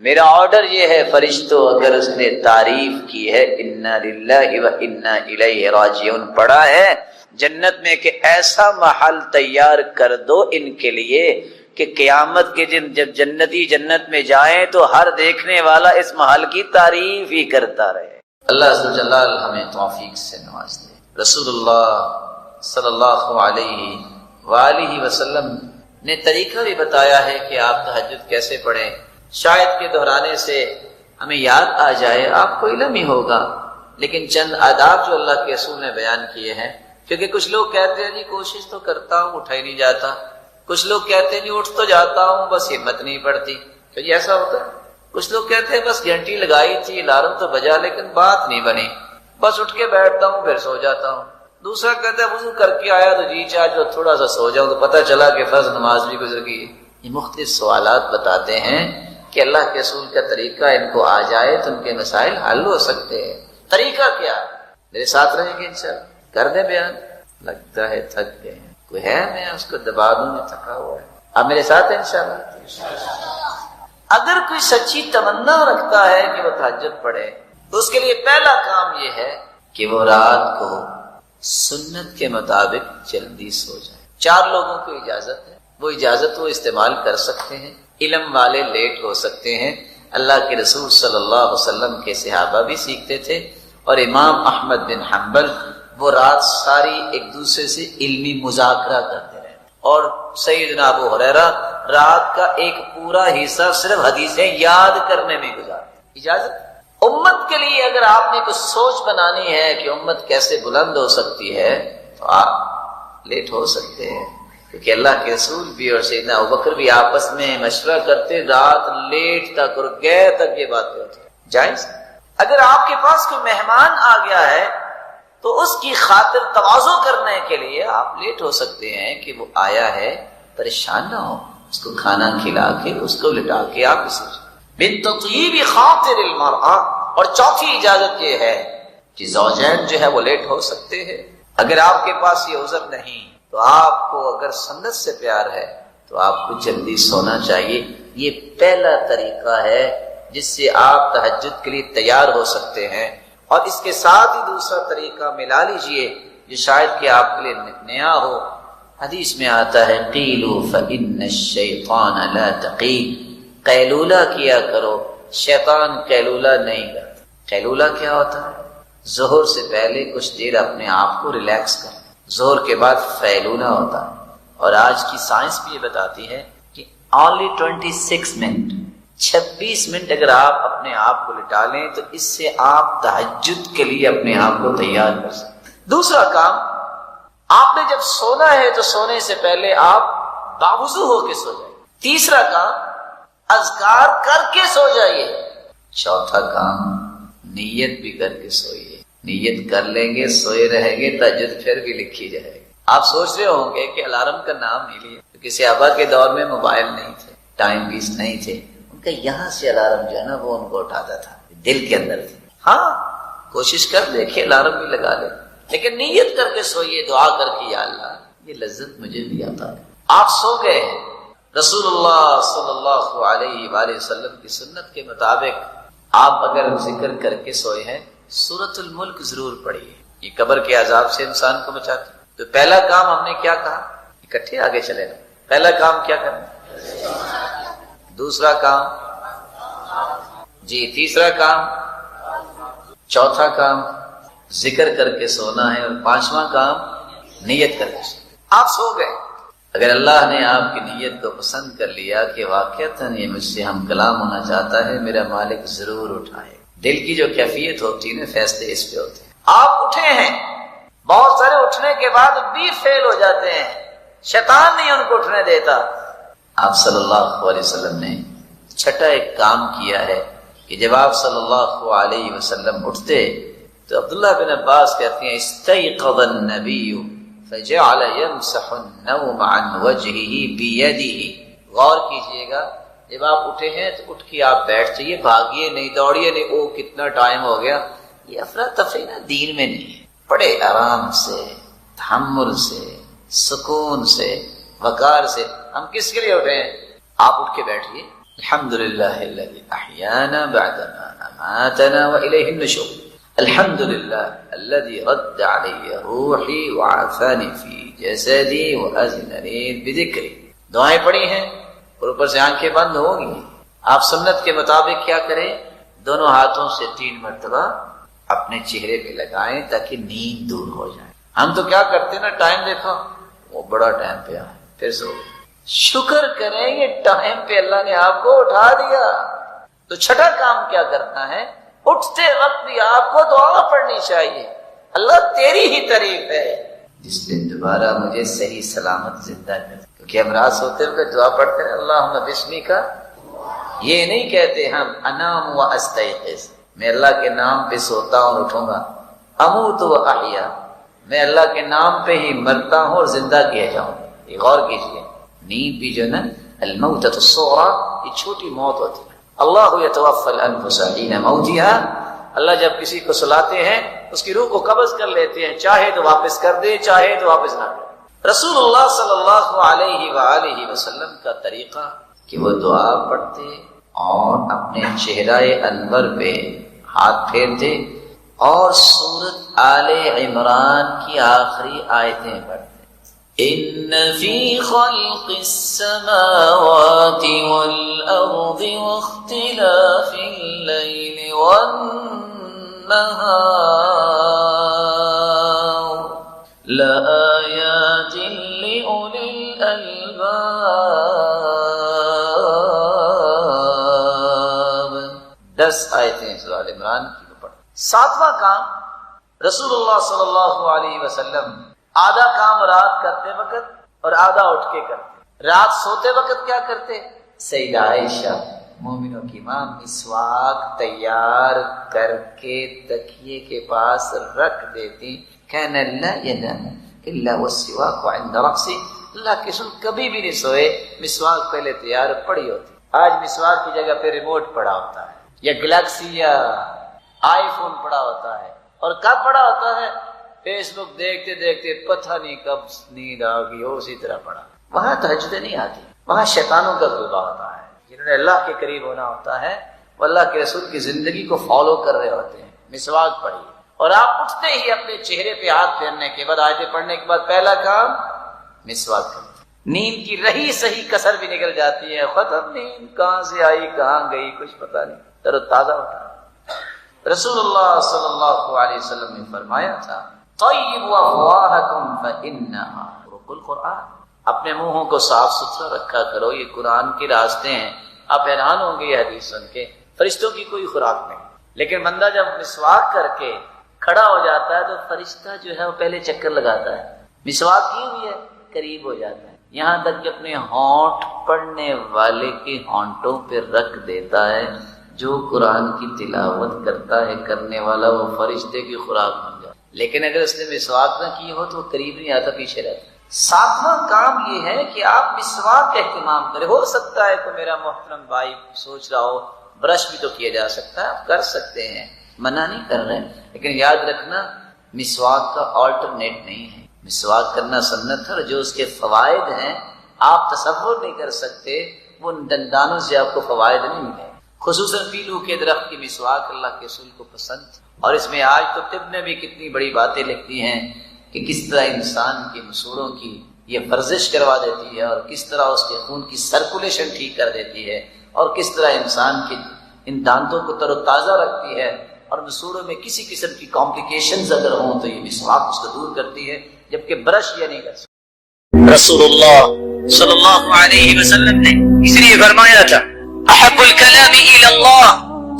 Speaker 2: میرا آرڈر یہ ہے فرشتوں اگر اس نے تعریف کی ہے انا للہ و انا الیہ راجعون پڑھا ہے جنت میں کہ ایسا محل تیار کر دو ان کے لیے کہ قیامت کے دن جب جنتی جنت میں جائیں تو ہر دیکھنے والا اس محل کی تعریف ہی کرتا رہے۔ اللہ عز و جلال ہمیں توفیق سے نواز دے۔ رسول اللہ صلی اللہ علیہ وآلہ وسلم نے طریقہ بھی بتایا ہے کہ آپ تہجد کیسے پڑھیں، شاید کہ دہرانے سے ہمیں یاد آ جائے، آپ کو علم ہی ہوگا، لیکن چند آداب جو اللہ کے رسول نے بیان کیے ہیں، کیونکہ کچھ لوگ کہتے ہیں جی کوشش تو کرتا ہوں اٹھا ہی نہیں جاتا، کچھ لوگ کہتے ہیں جی اٹھ تو جاتا ہوں بس ہمت نہیں پڑتی، تو یہ ایسا ہوتا ہے۔ کچھ لوگ کہتے ہیں بس گھنٹی لگائی تھی الارم تو بجا لیکن بات نہیں بنی، بس اٹھ کے بیٹھتا ہوں پھر سو جاتا ہوں۔ دوسرا کہتا ہے وضو کر کے آیا تو جی چاہ جو تھوڑا سا سو جاؤں تو پتہ چلا کہ فرض نماز بھی گزر گئی۔ یہ مختلف سوالات بتاتے ہیں کہ اللہ کے رسول کا طریقہ ان کو آ جائے تو ان کے مسائل حل ہو سکتے ہیں۔ طریقہ کیا؟ میرے ساتھ رہیں گے انشاءاللہ، کر دیں بیان۔ لگتا ہے تھک گئے ہیں، کوئی ہے میں اس کو دبا دوں میں تھکا ہوا ہے، آپ میرے ساتھ ہیں انشاءاللہ۔ اگر کوئی سچی تمنا رکھتا ہے کہ وہ تہجد پڑھے تو اس کے لیے پہلا کام یہ ہے کہ وہ رات کو سنت کے مطابق جلدی سو جائے۔ چار لوگوں کو اجازت ہے، وہ اجازت وہ استعمال کر سکتے ہیں۔ علم والے لیٹ ہو سکتے ہیں، اللہ کے رسول صلی اللہ علیہ وسلم کے صحابہ بھی سیکھتے تھے، اور امام احمد بن حنبل وہ رات ساری ایک دوسرے سے علمی مذاکرہ کرتے رہے، اور سیدنا ابو ہریرہ رات کا ایک پورا حصہ صرف حدیثیں یاد کرنے میں گزارتے۔ اجازت امت کے لیے اگر آپ نے کچھ سوچ بنانی ہے کہ امت کیسے بلند ہو سکتی ہے تو آپ لیٹ ہو سکتے ہیں، کیونکہ اللہ کے رسول بھی اور سیدنا ابوبکر بھی آپس میں مشورہ کرتے، رات لیٹ تک اور گئے تک یہ باتیں ہوتی ہیں۔ جائز اگر آپ کے پاس کوئی مہمان آ گیا ہے تو اس کی خاطر تواضع کرنے کے لیے آپ لیٹ ہو سکتے ہیں کہ وہ آیا ہے پریشان نہ ہو، اس کو کھانا کھلا کے اس کو لٹا کے آپ اسے بن تطیب خاطر المرأة۔ اور چوتھی اجازت یہ ہے کہ زوجین جو ہے وہ لیٹ ہو سکتے ہیں، اگر آپ کے پاس یہ عذر نہیں تو آپ کو اگر سنت سے پیار ہے تو آپ کو جلدی سونا چاہیے۔ یہ پہلا طریقہ ہے جس سے آپ تہجد کے لیے تیار ہو سکتے ہیں، اور اس کے ساتھ ہی دوسرا طریقہ ملا لیجئے جو شاید کہ آپ کے لیے نیا ہو۔ حدیث میں آتا ہے قیلوا فإن الشیطان لا تقیل، قیلولہ کیا کرو، شیطان قیلولہ نہیں کرتا۔ قیلولہ کیا ہوتا ہے؟ ظہر سے پہلے کچھ دیر اپنے آپ کو ریلیکس کرنا، ظہر کے بعد فیلولہ ہوتا ہے، اور آج کی سائنس بھی یہ بتاتی ہے کہ only 26 منٹ 26 منٹ اگر آپ اپنے آپ کو لٹا لیں تو اس سے آپ تہجد کے لیے اپنے آپ کو تیار کر سکتے ہیں۔ دوسرا کام، آپ نے جب سونا ہے تو سونے سے پہلے آپ باوضو ہو کے سو جائیں۔ تیسرا کام، اذکار کر کے سو جائیے۔ چوتھا کام، نیت بھی کر کے سوئیے۔ نیت کر لیں گے سوئے رہیں گے، تہجد پھر بھی لکھی جائے گی۔ آپ سوچ رہے ہوں گے کہ الارم کا نام نہیں لیا، کیونکہ صحابہ کے دور میں موبائل نہیں تھے، ٹائم پیس نہیں تھے، ان کا یہاں سے الارم جو ہے نا وہ ان کو اٹھاتا تھا، دل کے اندر تھی۔ ہاں کوشش کر دیکھیں الارم بھی لگا لیں، لیکن نیت کر کے سوئیے، دعا کر کے یا اللہ یہ لذت مجھے بھی عطا ہے۔ آپ سو گئے ہیں، رسول اللہ صلی اللہ علیہ وآلہ وسلم کی سنت کے مطابق آپ اگر ذکر کر کے سوئے ہیں سورۃ الملک ضرور پڑھیے، یہ قبر کے عذاب سے انسان کو بچاتی۔ تو پہلا کام ہم نے کیا کہا؟ اکٹھے آگے چلے نا۔ پہلا کام کیا کرنا؟ دوسرا کام جی، تیسرا کام، چوتھا کام ذکر کر کے سونا ہے، اور پانچواں کام نیت کر کے سونا۔ آپ سو گئے، اگر اللہ نے آپ کی نیت کو پسند کر لیا کہ واقعتاً یہ مجھ سے ہم کلام ہونا چاہتا ہے، میرا مالک ضرور اٹھائے۔ دل کی جو کیفیت ہوتی ہے نا، فیصلے اس پہ ہوتے ہیں۔ آپ اٹھے ہیں، بہت سارے اٹھنے کے بعد بھی فیل ہو جاتے ہیں، شیطان نہیں ان کو اٹھنے دیتا۔ آپ صلی اللہ علیہ وسلم نے چھٹا ایک کام کیا ہے کہ جب آپ صلی اللہ علیہ وسلم اٹھتے تو عبداللہ بن عباس کہتے ہیں استيقظ النبی فجعل يمسح النوم عن وجهه بيده. غور کیجئے گا، جب آپ اٹھے ہیں تو اٹھ کے آپ بیٹھ جائیے، بھاگیے نہیں، دوڑیے نہیں، او کتنا ٹائم ہو گیا. یہ افراتفری نا دین میں نہیں ہے. بڑے آرام سے، تحمل سے، سکون سے، وقار سے. ہم کس کے لیے اٹھے ہیں؟ آپ اٹھ کے بیٹھیے. الحمدللہ الذی احیانا بعدما اماتنا والیہ النشور. الحمدللہ الذی رد علی روحی وعافانی فی جسدی واذننی بذکری. دعائیں پڑھی ہیں اور اوپر سے آنکھیں بند ہوگی. آپ سنت کے مطابق کیا کریں؟ دونوں ہاتھوں سے 3 مرتبہ اپنے چہرے پہ لگائیں تاکہ نیند دور ہو جائے. ہم تو کیا کرتے ہیں نا، ٹائم دیکھو وہ بڑا ٹائم پہ آئے پھر سو. شکر کریں یہ ٹائم پہ اللہ نے آپ کو اٹھا دیا. تو چھٹا کام کیا کرنا ہے؟ اٹھتے وقت بھی آپ کو دعا پڑھنی چاہیے. اللہ تیری ہی تعریف ہے جس نے دوبارہ مجھے صحیح سلامت زندہ کر. کیونکہ ہم رات سوتے ہوئے دعا پڑھتے ہیں اللہم بسمک. یہ نہیں کہتے ہم انام و استیقظ، میں اللہ کے نام پہ سوتا ہوں اور اٹھوں گا. اموت و احیا، میں اللہ کے نام پہ ہی مرتا ہوں اور زندہ کیا جاؤں. یہ غور کیجیے، نیند بھی جو نا الموتۃ الصغریٰ، یہ چھوٹی موت ہوتی ہے. اللہ یتوفی الانفس حین موتها، اللہ جب کسی کو سلاتے ہیں اس کی روح کو قبض کر لیتے ہیں، چاہے تو واپس کر دے، چاہے تو واپس نہ کرے. رسول اللہ صلی اللہ علیہ وآلہ وسلم کا طریقہ کہ وہ دعا پڑھتے اور اپنے چہرہ انور پہ ہاتھ پھیرتے اور سورۃ آل عمران کی آخری آیتیں پڑھتے. ان فی خلق السماوات والارض واختلاف اللیل والنہار لآیات لأولی الالباب. 10 آیتیں سورہ آل عمران کی پڑھ. 7واں کام رسول اللہ صلی اللہ علیہ وسلم آدھا کام رات کرتے وقت اور آدھا اٹھ کے کرتے. رات سوتے وقت کیا کرتے؟ سیدہ عائشہ مومنوں کی ماں مسواک تیار کر کے تکیے کے پاس رکھ دیتی. کان لا ینام الا والسواک عند رأسی، اللہ کے رسول کبھی بھی نہیں سوئے مسواک پہلے تیار پڑی ہوتی. آج مسواک کی جگہ پہ ریموٹ پڑا ہوتا ہے یا گلیکسی یا آئی فون پڑا ہوتا ہے. اور کب پڑا ہوتا ہے؟ فیس بک دیکھتے دیکھتے پتہ نہیں کب نیند آ گئی ہو اسی طرح پڑا. وہاں تہجد نہیں آتی، وہاں شیطانوں کا غلبہ ہوتا ہے. جنہوں نے اللہ کے قریب ہونا ہوتا ہے وہ اللہ کے رسول کی زندگی کو فالو کر رہے ہوتے ہیں. مسواک پڑھیے اور آپ اٹھتے ہی اپنے چہرے پہ ہاتھ پھیرنے کے بعد، آیتیں پڑھنے کے بعد پہلا کام مسواک کریں. نیند کی رہی صحیح کسر بھی نکل جاتی ہے. ختم نیند کہاں سے آئی کہاں گئی کچھ پتہ نہیں، تر و تازہ ہوتا ہے. رسول اللہ صلی اللہ علیہ وسلم نے فرمایا تھا طیب افواہکم فانہا رق القرآن. اپنے منہوں کو صاف ستھرا رکھا کرو، یہ قرآن کے راستے ہیں. آپ حیران ہوں گے یہ حدیث سن کے، فرشتوں کی کوئی خوراک نہیں. لیکن بندہ جب مسواک کر کے کھڑا ہو جاتا ہے تو فرشتہ جو ہے وہ پہلے چکر لگاتا ہے. مسواک کی ہوئی ہے قریب ہو جاتا ہے، یہاں تک کہ اپنے ہونٹ پڑھنے والے کے ہونٹوں پہ رکھ دیتا ہے. جو قرآن کی تلاوت کرتا ہے کرنے والا وہ فرشتے کی خوراک بن جاتا. لیکن اگر اس نے مسواک نہ کی ہو تو وہ قریب نہیں آتا، پیچھے رہتا. 7واں کام یہ ہے کہ آپ مسواک کا اہتمام کریں. ہو سکتا ہے کہ میرا محترم بھائی سوچ رہا ہو برش بھی تو کیا جا سکتا ہے، آپ کر سکتے ہیں، منع نہیں کر رہے، لیکن یاد رکھنا مسواک کا آلٹرنیٹ نہیں ہے. مسواک کرنا سنت ہے اور جو اس کے فوائد ہیں آپ تصور نہیں کر سکتے. وہ دندانوں سے آپ کو فوائد نہیں ملے. خصوصاً پیلو کے درخت کی مسواک اللہ کے رسول کو پسند. اور اس میں آج تو طب نے بھی کتنی بڑی باتیں لکھتی ہیں کہ کس طرح انسان کے مسوڑوں کی یہ ورزش کروا دیتی ہے اور کس طرح اس کے خون کی سرکولیشن ٹھیک کر دیتی ہے اور کس طرح انسان کے ان دانتوں کو تر و تازہ رکھتی ہے اور مسوڑوں میں کسی قسم کی کمپلیکیشنز اگر ہوں تو یہ مسواک اس کو دور کرتی ہے، جبکہ برش یہ نہیں کر سکتی. رسول اللہ صلی اللہ علیہ وسلم نے اس لیے فرمایا تھا احب الکلام الی اللہ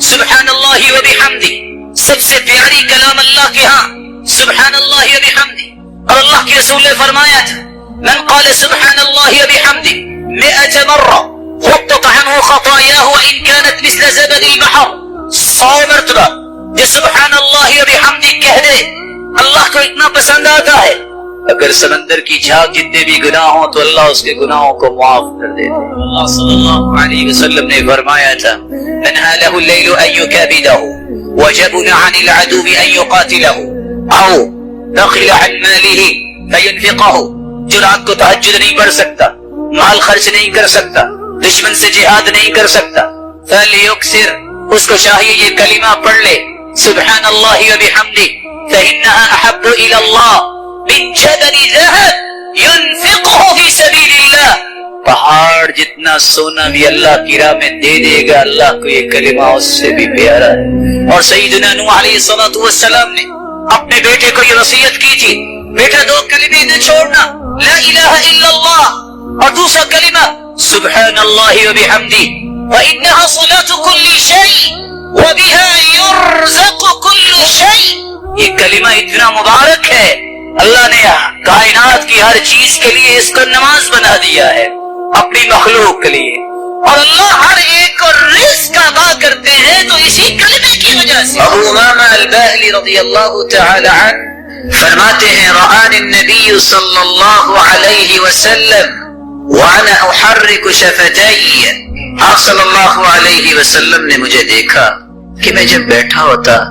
Speaker 2: سبحان اللہ و بحمدہ، سب سے پیاری کلام اللہ کے ہاں سبحان اللہ و بحمدہ. اور اللہ کے رسول نے فرمایا تھا من قال سبحان اللہ و بحمدہ 100 مرہ حطت عنه
Speaker 1: خطاياه وإن كانت مثل زبد البحر. 100 مرتبہ جو سبحان اللہ وبحمدہ کہہ دے اللہ کو اتنا پسند آتا ہے اگر سمندر کی جھاگ جتنے بھی گناہ ہوں تو اللہ اس کے گناہوں کو معاف کر دیتے. اللہ صلی اللہ علیہ وسلم نے فرمایا تھا انہا له اللیل ان یکابدہ وجبن عن العدو ان یقاتلہ او دخل عن ماله فینفقہ. جو رات کو تہجد نہیں پڑھ سکتا، مال خرچ نہیں کر سکتا، دشمن سے جہاد نہیں کر سکتا، فلیکثر اس کو چاہیے یہ کلمہ پڑھ لے سبحان اللہ وبحمدہ فإنها أحب إلى الله من جبل ذهب ينفقه في سبيل الله. پہاڑ جتنا سونا بھی اللہ کی راہ میں دے دے گا اللہ کو یہ کلمہ اس سے بھی پیارا ہے. اور سیدنا نوح علیہ الصلوۃ والسلام نے اپنے بیٹے کو یہ وصیت کی تھی بیٹا 2 کلمے نہ چھوڑنا لا الہ الا اللہ اور دوسرا کلمہ سبحان اللہ وبحمدہ وإنها صلاة كل شيء وبها يرزق كل شيء. یہ کلمہ اتنا مبارک ہے اللہ نے کائنات کی ہر چیز کے لیے اس کو نماز بنا دیا ہے اپنی مخلوق کے لیے اور اللہ ہر ایک کو رزق عطا کرتے ہیں تو اسی کلمے کی وجہ سے. ابو امامہ الباہلی رضی اللہ تعالی عنہ فرماتے ہیں رآنی النبی صلی اللہ علیہ وسلم وانا احرک شفتی. آپ صلی اللہ علیہ وسلم نے مجھے دیکھا کہ میں جب بیٹھا ہوتا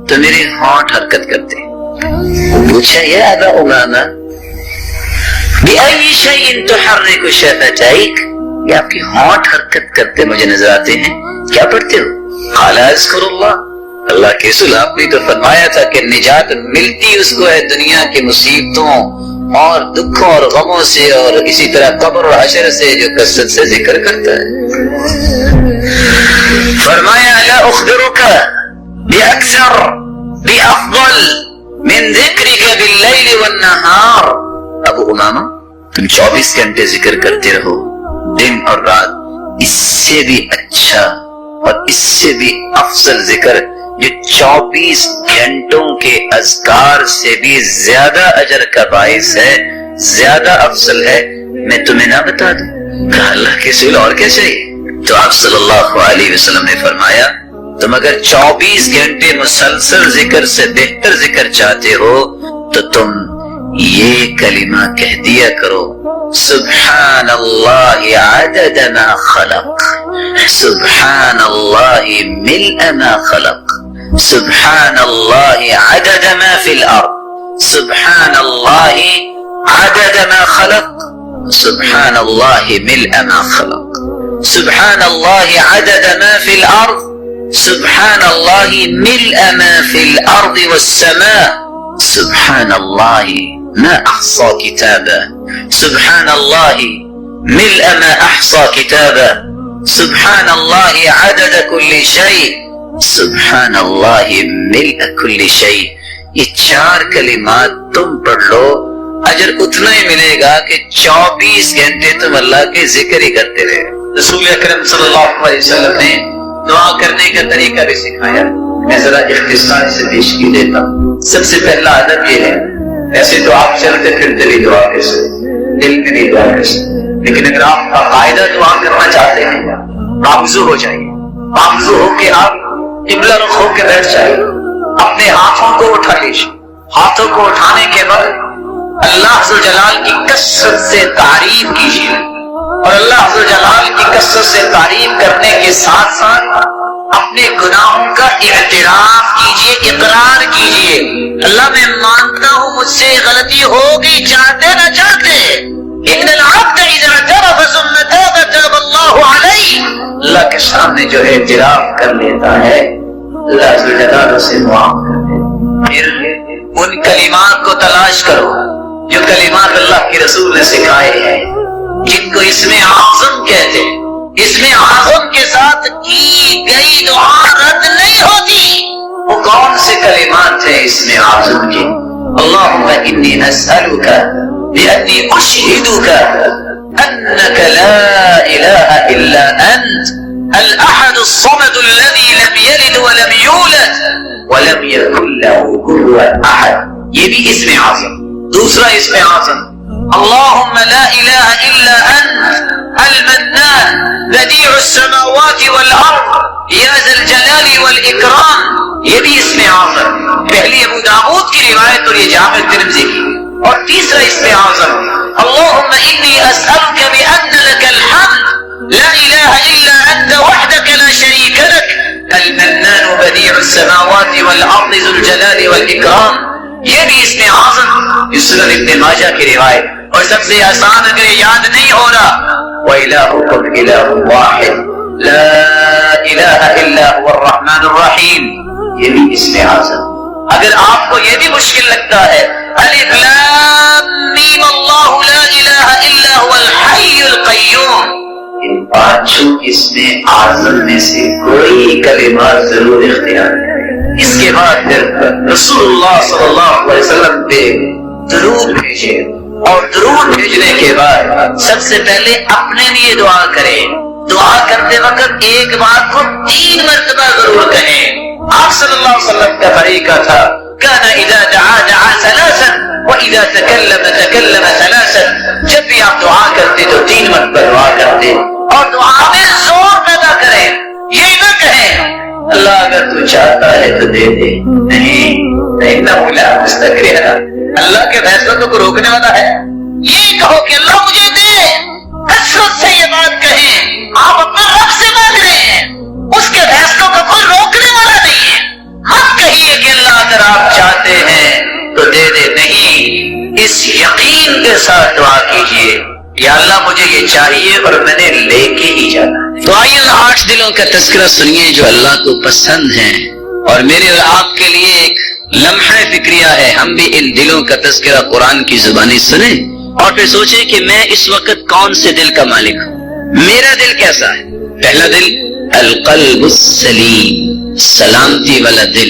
Speaker 1: تو میرے ہونٹ حرکت کرتے. پوچھا یا ابا امامہ بأي شيء تحرك شفتيك؟ یہ آپ کی ہونٹ حرکت کرتے مجھے نظر آتے ہیں کیا پڑھتے ہو؟ قال اذكر اللہ. اللہ کے رسول آپ نے تو فرمایا تھا کہ نجات ملتی اس کو ہے دنیا کی مصیبتوں اور دکھوں اور غموں سے اور اسی طرح قبر اور حشر سے جو کثرت سے ذکر کرتا ہے. فرمایا لا اخبرک باکثر بافضل من ذکرک باللیل والنہار. ابو امامہ تم 24 گھنٹے ذکر کرتے رہو دن اور رات، اس سے بھی اچھا اور اس سے بھی افضل ذکر جو 24 گھنٹوں کے اذکار سے بھی زیادہ اجر کا باعث ہے، زیادہ افضل ہے، میں تمہیں نہ بتا دوں؟ کہا اللہ کے رسول اور کیا چاہیے؟ تو آپ صلی اللہ علیہ وسلم نے فرمایا تم اگر 24 گھنٹے مسلسل ذکر سے بہتر ذکر چاہتے ہو تو تم یہ کلمہ کہہ دیا کرو سبحان اللہ عدد ما خلق، سبحان اللہ ملء ما خلق، سبحان اللہ عدد ما فی الارض، سبحان اللہ عدد ما خلق، سبحان اللہ ملء ما خلق، سبحان اللہ عدد ما فی الارض، سبحان اللہ ملء ما فی الارض والسماء، سبحان اللہ ما احصى كتابا، سبحان اللہ ملء ما احصى كتابا، سبحان اللہ عدد كل شيء، سبحان اللہ ملء كل شيء. یہ 4 کلمات تم پڑھ لو اجر اتنا ہی ملے گا کہ 24 گھنٹے تم اللہ کے ذکر ہی کرتے رہے. رسول اکرم صلی اللہ علیہ وسلم نے دعا کرنے کا طریقہ بھی سکھایا. میں ذرا اختصار سے پیش کی دیتا ہوں. سب سے پہلا ادب یہ ہے ایسے تو آپ چلتے پھرتے بھی دعا کر سکتے، دل میں بھی دعا کر سکتے، لیکن اگر آپ باقاعدہ دعا کرنا چاہتے ہیں آپ وضو ہو جائیے، آپ وضو ہو کے آپ قبلہ رخ ہو کے بیٹھ جائیے، اپنے ہاتھوں کو اٹھا لیجیے. ہاتھوں کو اٹھانے کے بعد اللہ عز و جلال کی کثرت سے تعریف کیجیے اور اللہ عز و جلال کی کثرت سے تعریف کرنے کے ساتھ ساتھ اپنے گناہوں کا اعتراف کیجیے، اقرار کیجیے. اللہ میں مانتا ہوں مجھ سے غلطی ہو گئی چاہتے نہ چاہتے. ان العبد اذا اعترف ثم تاب تاب اللہ علیہ. اللہ کے سامنے جو اعتراف کر لیتا ہے اللہ عز و جلال اسے معاف کر دیتا. پھر ان کلمات کو تلاش کرو جو کلمات اللہ کے رسول نے سکھائے ہیں جن کو اسم اعظم کہتے ہیں. اسم اعظم کے ساتھ کی گئی دعا رد نہیں ہوتی. وہ کون سے کلمات ہیں اسم اعظم کے؟ اللہم انی اسألک بأنی اشہدک انک لا الہ الا انت الاحد الصمد الذي لم يلد ولم يولد ولم يكن له كفوا احد. یہ بھی اسم اعظم. دوسرا اسم اعظم اللہم لا الہ الا انت المنان بدیع السماوات والارض یا ذا الجلال والاکرام، یہ بھی اسم اعظم، پہلی ابو داؤد کی روایت اور یہ جامع ترمذی کی، اور تیسرا اسم اعظم اللهم انی اسألک بأن لك الحمد لا الہ الا انت وحدك لا شریک لك المنان بدیع السماوات والارض ذو الجلال والاکرام، یہ بھی اسم اعظم، سنن ابن ماجہ کی روایت، اور سب سے آسان اگر یاد نہیں ہو رہا وَإِلَٰهُكُمْ إِلَٰهٌ وَاحِدٌ لَا إِلَٰهَ إِلَّا هُوَ الرَّحْمَٰنُ الرَّحِيمُ، یہ بھی اسم اعظم۔ اگر آپ کو یہ بھی مشکل لگتا ہے الف لام میم اللہ لا الہ الا هو الحی القیوم، ان پانچوں اسم اعظم میں سے کوئی کلمات ضرور اختیار کریں۔ اس کے بعد پھر رسول اللہ صلی اللہ علیہ وسلم پہ درود بھیجے، اور درود بھیجنے کے بعد سب سے پہلے اپنے لیے دعا کریں۔ دعا کرتے وقت ایک بات کو 3 مرتبہ ضرور کہیں۔ آپ صلی اللہ علیہ وسلم کا طریقہ تھا كان اذا دعا دعا ثلاثا واذا تكلم تكلم ثلاثا، جب بھی آپ دعا کرتے تو 3 مرتبہ دعا کرتے، اور دعا میں زور پیدا کریں، یہ نہ کہیں اللہ اگر تو چاہتا ہے تو دے دے، نہیں نہ بولا مستقرہ، اللہ کے فیصلوں کو روکنے والا ہے، یہ کہو کہ اللہ مجھے دے، کثرت سے یہ بات کہیں، آپ اپنے رب سے مانگ رہے ہیں، اس کے فیصلوں کو کوئی روکنے والا نہیں ہے، مت کہیے کہ اللہ اگر آپ چاہتے ہیں تو دے دے، نہیں، اس یقین کے ساتھ دعا کیجئے یا اللہ مجھے یہ چاہیے اور میں نے لے کے ہی جانا۔ تو آئیے 8 دلوں کا تذکرہ سنیے جو اللہ کو پسند ہیں، اور میرے اور آپ کے لیے ایک لمحہ فکریہ ہے، ہم بھی ان دلوں کا تذکرہ قرآن کی زبانی سنیں اور پھر سوچیں کہ میں اس وقت کون سے دل کا مالک ہوں، میرا دل کیسا ہے۔ پہلا دل القلب السلیم، سلامتی والا دل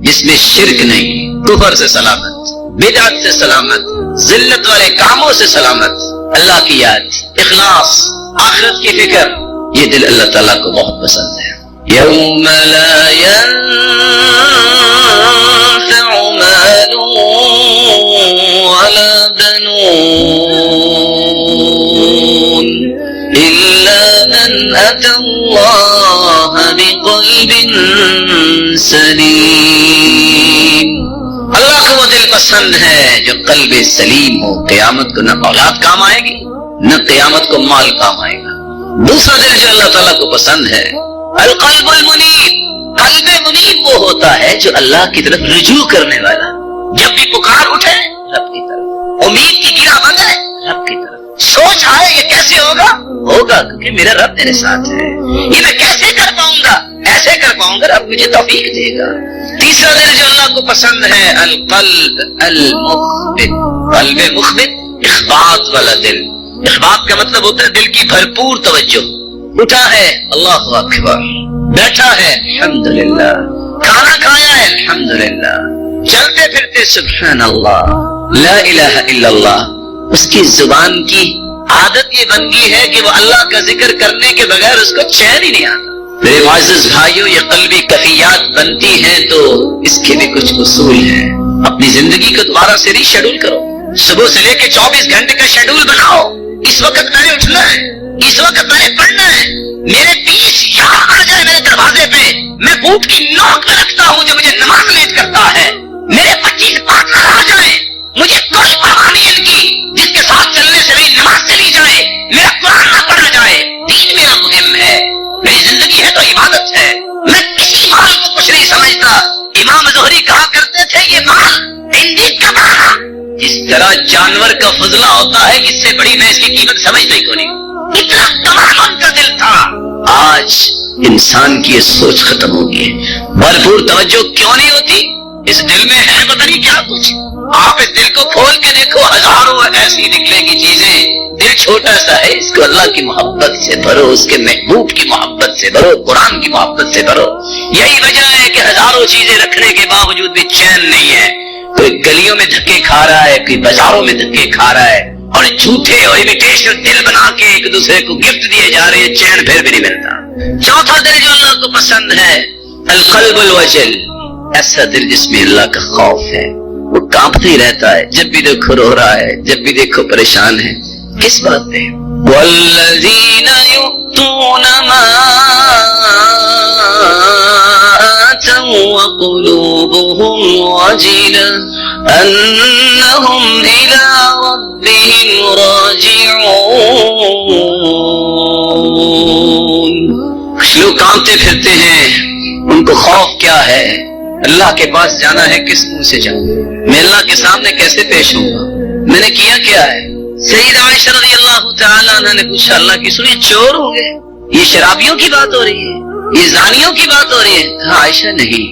Speaker 1: جس میں شرک نہیں، کفر سے سلامت، بدعت سے سلامت، ذلت والے کاموں سے سلامت، اللہ کی یاد، اخلاص، آخرت کی فکر، یہ دل اللہ تعالیٰ کو بہت پسند ہے۔ یوم لا ينفع مال ولا بنون إلا من أتى الله بقلب سلیم، اللہ کو وہ دل پسند ہے جو قلب سلیم ہو، قیامت کو نہ اولاد کام آئے گی نہ قیامت کو مال کام آئے گا۔ دوسرا دل جو اللہ تعالیٰ کو پسند ہے القلب المنیب، قلب منیب وہ ہوتا ہے جو اللہ کی طرف رجوع کرنے والا، جب بھی پکار اٹھے رب کی طرف، امید کی گرہ بند ہے رب کی طرف، سوچ آئے یہ کیسے ہوگا کیونکہ میرا رب میرے ساتھ ہے، یہ میں کیسے کر پاؤں گا، ایسے کر پاؤں گا رب مجھے توفیق دے گا۔ تیسرا دل جو اللہ کو پسند ہے القلب المخبت، قلب مخبت اخبات والا دل، اخبات کا مطلب ہوتا ہے دل کی بھرپور توجہ، اٹھا ہے اللہ اکبر، بیٹھا ہے الحمدللہ، کھانا کھایا ہے الحمدللہ، چلتے پھرتے سبحان اللہ، لا الہ الا اللہ، اس کی زبان کی عادت یہ بن گئی ہے کہ وہ اللہ کا ذکر کرنے کے بغیر اس کو چین ہی نہیں آتا۔ میرے معزز بھائیوں، یہ قلبی کیفیات بنتی ہیں تو اس کے بھی کچھ اصول ہیں۔ اپنی زندگی کو دوبارہ سے ری شیڈول کرو، صبح سے لے کے 24 گھنٹے کا شیڈول بناؤ، اس وقت میں نے اٹھنا ہے، اس وقت میں نے پڑھنا ہے، میرے 20 یار آ جائے میرے دروازے پہ، میں بوٹ کی نوک میں رکھتا ہوں جو مجھے نماز لیٹ کرتا ہے، میرے 25 پارٹنر آ جائیں، مجھے کوئی پرواہ نہیں ان کی، جس کے ساتھ چلنے سے میری نماز چلی جائے، میرا قرآن نہ پڑھا جائے، دین میرا مہم ہے، میری زندگی ہے تو عبادت ہے، میں کسی مال کو کچھ نہیں سمجھتا۔ امام زہری کہا کرتے تھے یہ مال زندگی کا مال، جس طرح جانور کا فضلہ ہوتا ہے اس سے بڑی میں اس کی قیمت سمجھتا ہی کو نہیں، اتنا تمام ان کا دل تھا۔ آج انسان کی یہ سوچ ختم ہو گئی ہے، بھرپور توجہ کیوں نہیں ہوتی؟ اس دل میں ہے پتہ نہیں کیا کچھ، آپ اس دل کو کھول کے دیکھو، ہزاروں ایسی نکلے گی چیزیں، دل چھوٹا سا ہے، اس کو اللہ کی محبت سے بھرو، اس کے محبوب کی محبت سے بھرو، قرآن کی محبت سے بھرو۔ یہی وجہ ہے کہ ہزاروں چیزیں رکھنے کے باوجود بھی چین نہیں ہے، کوئی گلیوں میں دھکے کھا رہا ہے، کوئی بازاروں میں دھکے کھا رہا ہے، اور جھوٹے اور امیٹیشن دل بنا کے ایک دوسرے کو گفٹ دیے جا رہے ہیں، چین پھر بھی نہیں ملتا۔ چوتھا دل جو اللہ کو پسند ہے القلب الوجل، ایسا دل جس میں اللہ کا خوف ہے، وہ کانپتا ہی رہتا ہے، جب بھی دیکھو رو رہا ہے، جب بھی دیکھو پریشان ہے، کس بات پہ؟ والذین يؤتون ما آتوا وقلوبهم وجلة أنهم إلى ربهم راجعون. کچھ لوگ کانپتے پھرتے ہیں، ان کو خوف کیا ہے؟ اللہ کے پاس جانا ہے، کس منہ سے جاؤں؟ میں اللہ کے سامنے کیسے پیش ہوں گا؟ میں نے کیا کیا ہے؟ سیدہ عائشہ رضی اللہ تعالیٰ عنہ نے پوچھا، اللہ کی سنی چور ہوں گے؟ یہ شرابیوں کی بات ہو رہی ہے؟ یہ زانیوں کی بات ہو رہی ہے؟ کہا عائشہ نہیں،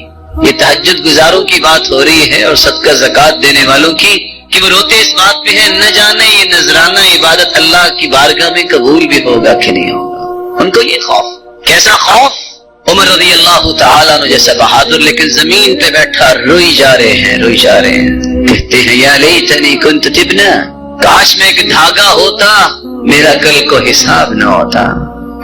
Speaker 1: یہ تہجد گزاروں کی بات ہو رہی ہے اور صدقہ زکات دینے والوں کی، کہ وہ روتے اس بات پہ ہیں نہ جانے یہ نذرانہ عبادت اللہ کی بارگاہ میں قبول بھی ہوگا کہ نہیں ہوگا. ان کو یہ خوف. کیسا خوف؟ عمر رضی اللہ تعالیٰ عنہ جیسا بہادر لیکن زمین پہ بیٹھا روئی جا رہے ہیں. کہتے ہیں یا لیتنی کنت تبنا، کاش میں ایک دھاگا ہوتا میرا کل کو حساب نہ ہوتا.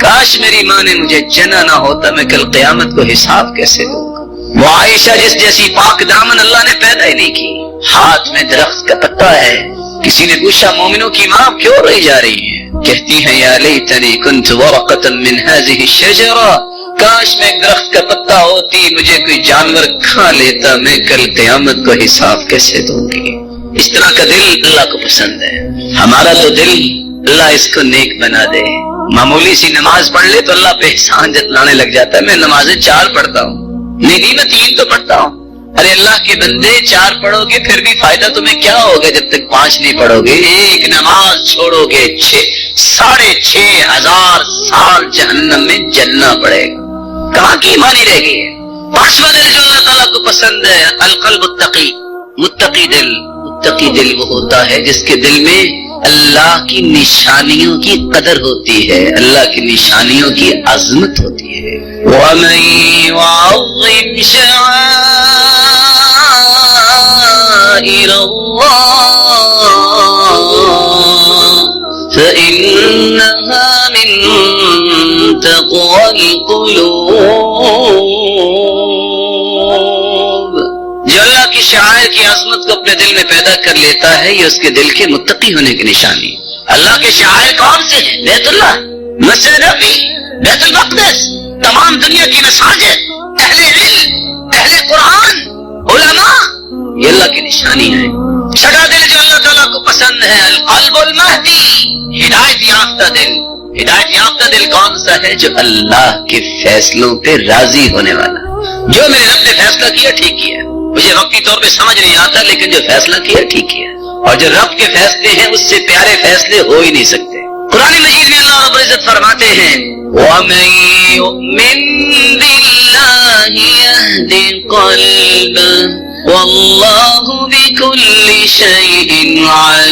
Speaker 1: کاش میری ماں نے مجھے جنا نہ ہوتا، میں کل قیامت کو حساب کیسے دوں گا. وہ عائشہ جس جیسی پاک دامن اللہ نے پیدا ہی نہیں کی، ہاتھ میں درخت کا پتا ہے. کسی نے پوچھا مومنوں کی ماں کیوں روئی جا رہی ہے؟ کہتی ہیں یا لیتنی کنت ورقۃ من هذه الشجرہ، کاش میں ایک درخت کا پتا ہوتی، مجھے کوئی جانور کھا لیتا، میں کل قیامت کو حساب کیسے دوں گی. اس طرح کا دل اللہ کو پسند ہے. ہمارا تو دل اللہ اس کو نیک بنا دے. معمولی سی نماز پڑھ لے تو اللہ پہ احسان جتلانے لگ جاتا ہے. میں نمازیں 4 پڑھتا ہوں، نہیں میں 3 تو پڑھتا ہوں. ارے اللہ کے بندے 4 پڑھو گے پھر بھی فائدہ تمہیں کیا ہوگا جب تک 5 نہیں پڑھو گے. ایک نماز چھوڑو گے 6,500 سال جہنم میں جلنا پڑے گا. کہاں کی ایمانی رہ گئی ہے. 5واں دل جو اللہ تعالیٰ کو پسند ہے القلب التقی، متقی دل. متقی دل وہ ہوتا ہے جس کے دل میں اللہ کی نشانیوں کی قدر ہوتی ہے، اللہ کی نشانیوں کی عظمت ہوتی ہے. وَمَن يُعَظِّمْ شَعَائِرَ اللَّهِ فَإِنَّهَا مِن تَقْوَى الْقُلُوبِ. جو اللہ کی شعائر کی عظمت کو اپنے دل میں پیدا کر لیتا ہے یہ اس کے دل کے متقی ہونے کی نشانی. اللہ کے شعائر کون سے ہیں؟ بیت اللہ، مسجد نبوی، بیت المقدس، تمام دنیا کی مساجد، اہل علم، اہل قرآن، علماء، یہ اللہ کی نشانی ہے. چھٹا دل جو اللہ تعالیٰ کو پسند ہے القلب المہدی، ہدایت یافتہ دل. ہدایت یافتہ دل کون سا ہے؟ جو اللہ کے فیصلوں پہ راضی ہونے والا. جو میرے رب نے فیصلہ کیا ٹھیک کیا، مجھے وقتی طور پہ سمجھ نہیں آتا لیکن جو فیصلہ کیا ٹھیک کیا. اور جو رب کے فیصلے ہیں اس سے پیارے فیصلے ہو ہی نہیں سکتے. قرآن مجید میں اللہ رب العزت فرماتے ہیں وَمَن يُؤْمِن بِاللَّهِ يَهْدِ قَلْبَهُ وَاللَّهُ بِكُلِّ شَيْءٍ عَلِيمٌ.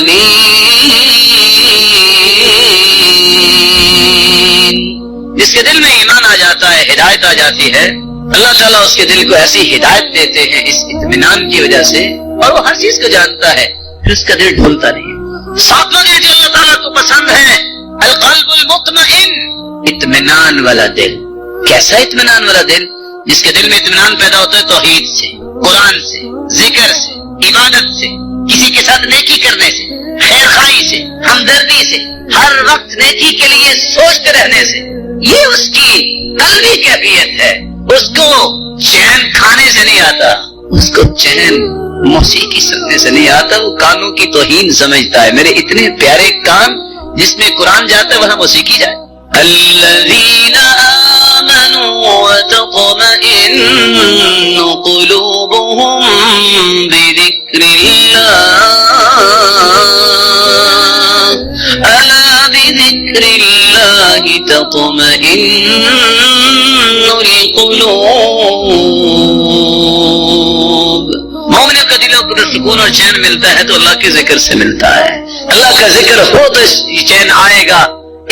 Speaker 1: جس کے دل میں ایمان آ جاتا ہے، ہدایت آ جاتی ہے، اللہ تعالیٰ اس کے دل کو ایسی ہدایت دیتے ہیں اس اطمینان کی وجہ سے، اور وہ ہر چیز کو جانتا ہے، پھر اس کا دل ڈھولتا نہیں. 7واں دل جو اللہ تعالیٰ کو پسند ہے القلب المطمئن، اطمینان والا دل. کیسا اطمینان والا دل؟ جس کے دل میں اطمینان پیدا ہوتا ہے توحید سے، قرآن سے، ذکر سے، عبادت سے، کسی کے ساتھ نیکی کرنے سے، خیر خواہی سے، ہمدردی سے، ہر وقت نیکی کے لیے سوچتے رہنے سے. یہ اس کی قلبی کیفیت ہے. اس کو چین کھانے سے نہیں آتا، اس کو چین موسیقی سننے سے نہیں آتا. وہ کانوں کی توہین سمجھتا ہے. میرے اتنے پیارے کان جس میں قرآن جاتا ہے وہاں موسیقی جائے. الذین آمنوا وتطمئن قلوبهم بذکر اللہ الا بذکر اللہ تطمئن القلوب. مومنوں کا دلوں کو سکون اور چین ملتا ہے تو اللہ کے ذکر سے ملتا ہے. اللہ کا ذکر ہو تو یہ چین آئے گا.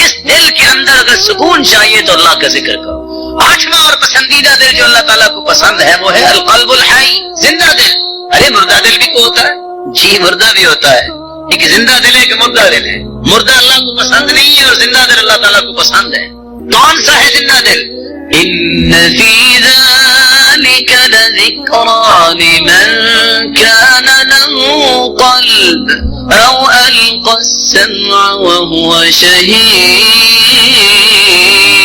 Speaker 1: اس دل کے اندر اگر سکون چاہیے تو اللہ کا ذکر کرو. 8واں اور پسندیدہ دل جو اللہ تعالیٰ کو پسند ہے وہ ہے القلب الحی، زندہ دل. ارے مردہ دل بھی کو ہوتا ہے؟ جی مردہ بھی ہوتا ہے. ایک زندہ دل ہے، ایک مردہ دل ہے. مردہ اللہ کو پسند نہیں ہے اور زندہ دل اللہ تعالیٰ کو پسند ہے. کون سا ہے زندہ دل؟ ان فی ذلک لذکرى لمن کان له قلب او القى السمع وهو شهید.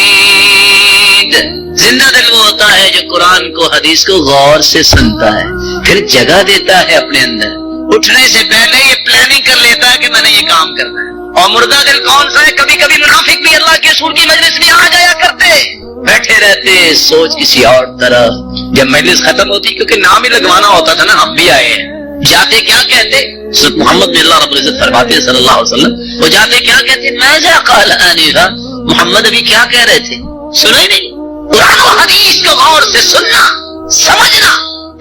Speaker 1: قرآن کو حدیث کو غور سے سنتا ہے، پھر جگہ دیتا ہے اپنے اندر، اٹھنے سے پہلے یہ پلاننگ کر لیتا ہے کہ میں نے یہ کام کرنا ہے۔ اور مردہ دل کون سا ہے؟ کبھی کبھی منافق بھی اللہ کے رسول کی مجلس میں آ جایا کرتے، بیٹھے رہتے سوچ کسی اور طرف۔ جب مجلس ختم ہوتی، کیونکہ نام ہی لگوانا ہوتا تھا نا، ہم بھی آئے ہیں، جاتے کیا کہتے؟ سورۃ محمد میں اللہ رب العزت فرماتے ہیں صلی اللہ علیہ وسلم، وہ جاتے کیا کہتے؟ ماذا قال آنفا، محمد ابھی کیا کہہ رہے تھے؟ سنا ہی نہیں۔ قرآن و حدیث کو غور سے سننا، سمجھنا،